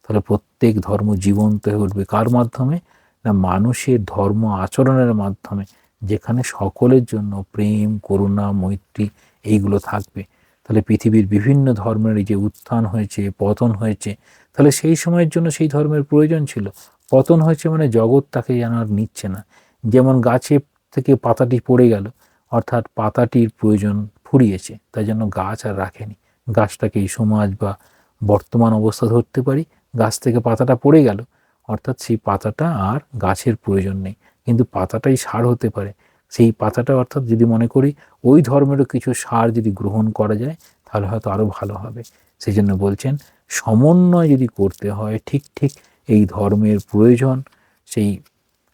তাহলে প্রত্যেক ধর্ম জীবন্ত হয়ে উঠবে কার মাধ্যমে? না, মানুষের ধর্ম আচরণের মাধ্যমে, যেখানে সকলের জন্য প্রেম, করুণা, মৈত্রী এইগুলো থাকবে। তাহলে পৃথিবীর বিভিন্ন ধর্মের এই যে উত্থান হয়েছে, পতন হয়েছে, তাহলে সেই সময়ের জন্য সেই ধর্মের প্রয়োজন ছিল। পতন হয়েছে মানে জগৎ তাকে যেন আর নিচ্ছে না। যেমন গাছে থেকে পাতাটি পড়ে গেল, অর্থাৎ পাতাটির প্রয়োজন ফুরিয়েছে, তাই জন্য গাছ আর রাখেনি। গাছটাকে এই সমাজ বা বর্তমান অবস্থা ধরতে পারি, গাছ থেকে পাতাটা পড়ে গেল, অর্থাৎ সেই পাতাটা আর গাছের প্রয়োজন নেই, কিন্তু পাতাটাই সার হতে পারে। সেই পাতাটা, অর্থাৎ যদি মনে করি ওই ধর্মেরও কিছু সার যদি গ্রহণ করা যায়, তাহলে হয়তো আরও ভালো হবে। সেই জন্য বলছেন, সমন্বয় যদি করতে হয়, ঠিক ঠিক এই ধর্মের প্রয়োজন। সেই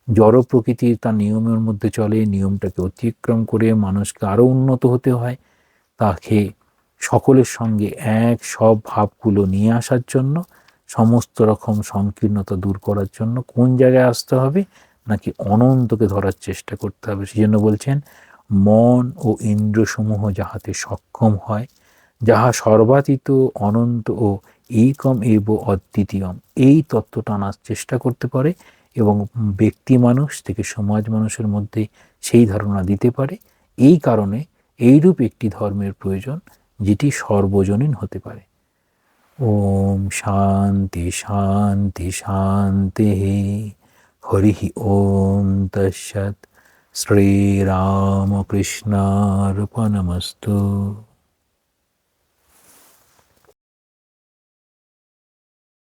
জড় প্রকৃতির তার নিয়মের মধ্যে চলে, নিয়মটাকে অতিক্রম করে মানুষকে আরও উন্নত হতে হয়। তাকে সকলের সঙ্গে এক সব ভাবগুলো নিয়ে আসার জন্য, সমস্ত রকম সংকীর্ণতা দূর করার জন্য কোন জায়গায় আসতে হবে? নাকি অনন্তকে ধরার চেষ্টা করতে হবে। সেই জন্য বলছেন, মন ও ইন্দ্রসমূহ যাহাতে সক্ষম হয়, যাহা সর্বাতীত, অনন্ত ও একম এব অদ্বিতীয়ম, এই তত্ত্বটা আনার চেষ্টা করতে পারে এবং ব্যক্তি মানুষ থেকে সমাজ মানুষের মধ্যে সেই ধারণা দিতে পারে। এই কারণে এইরূপ একটি ধর্মের প্রয়োজন, যেটি সর্বজনীন হতে পারে। ওম শান্তি শান্তি শান্তি। হরি ওম তৎসৎ। শ্রীরামকৃষ্ণার্পণমস্তু।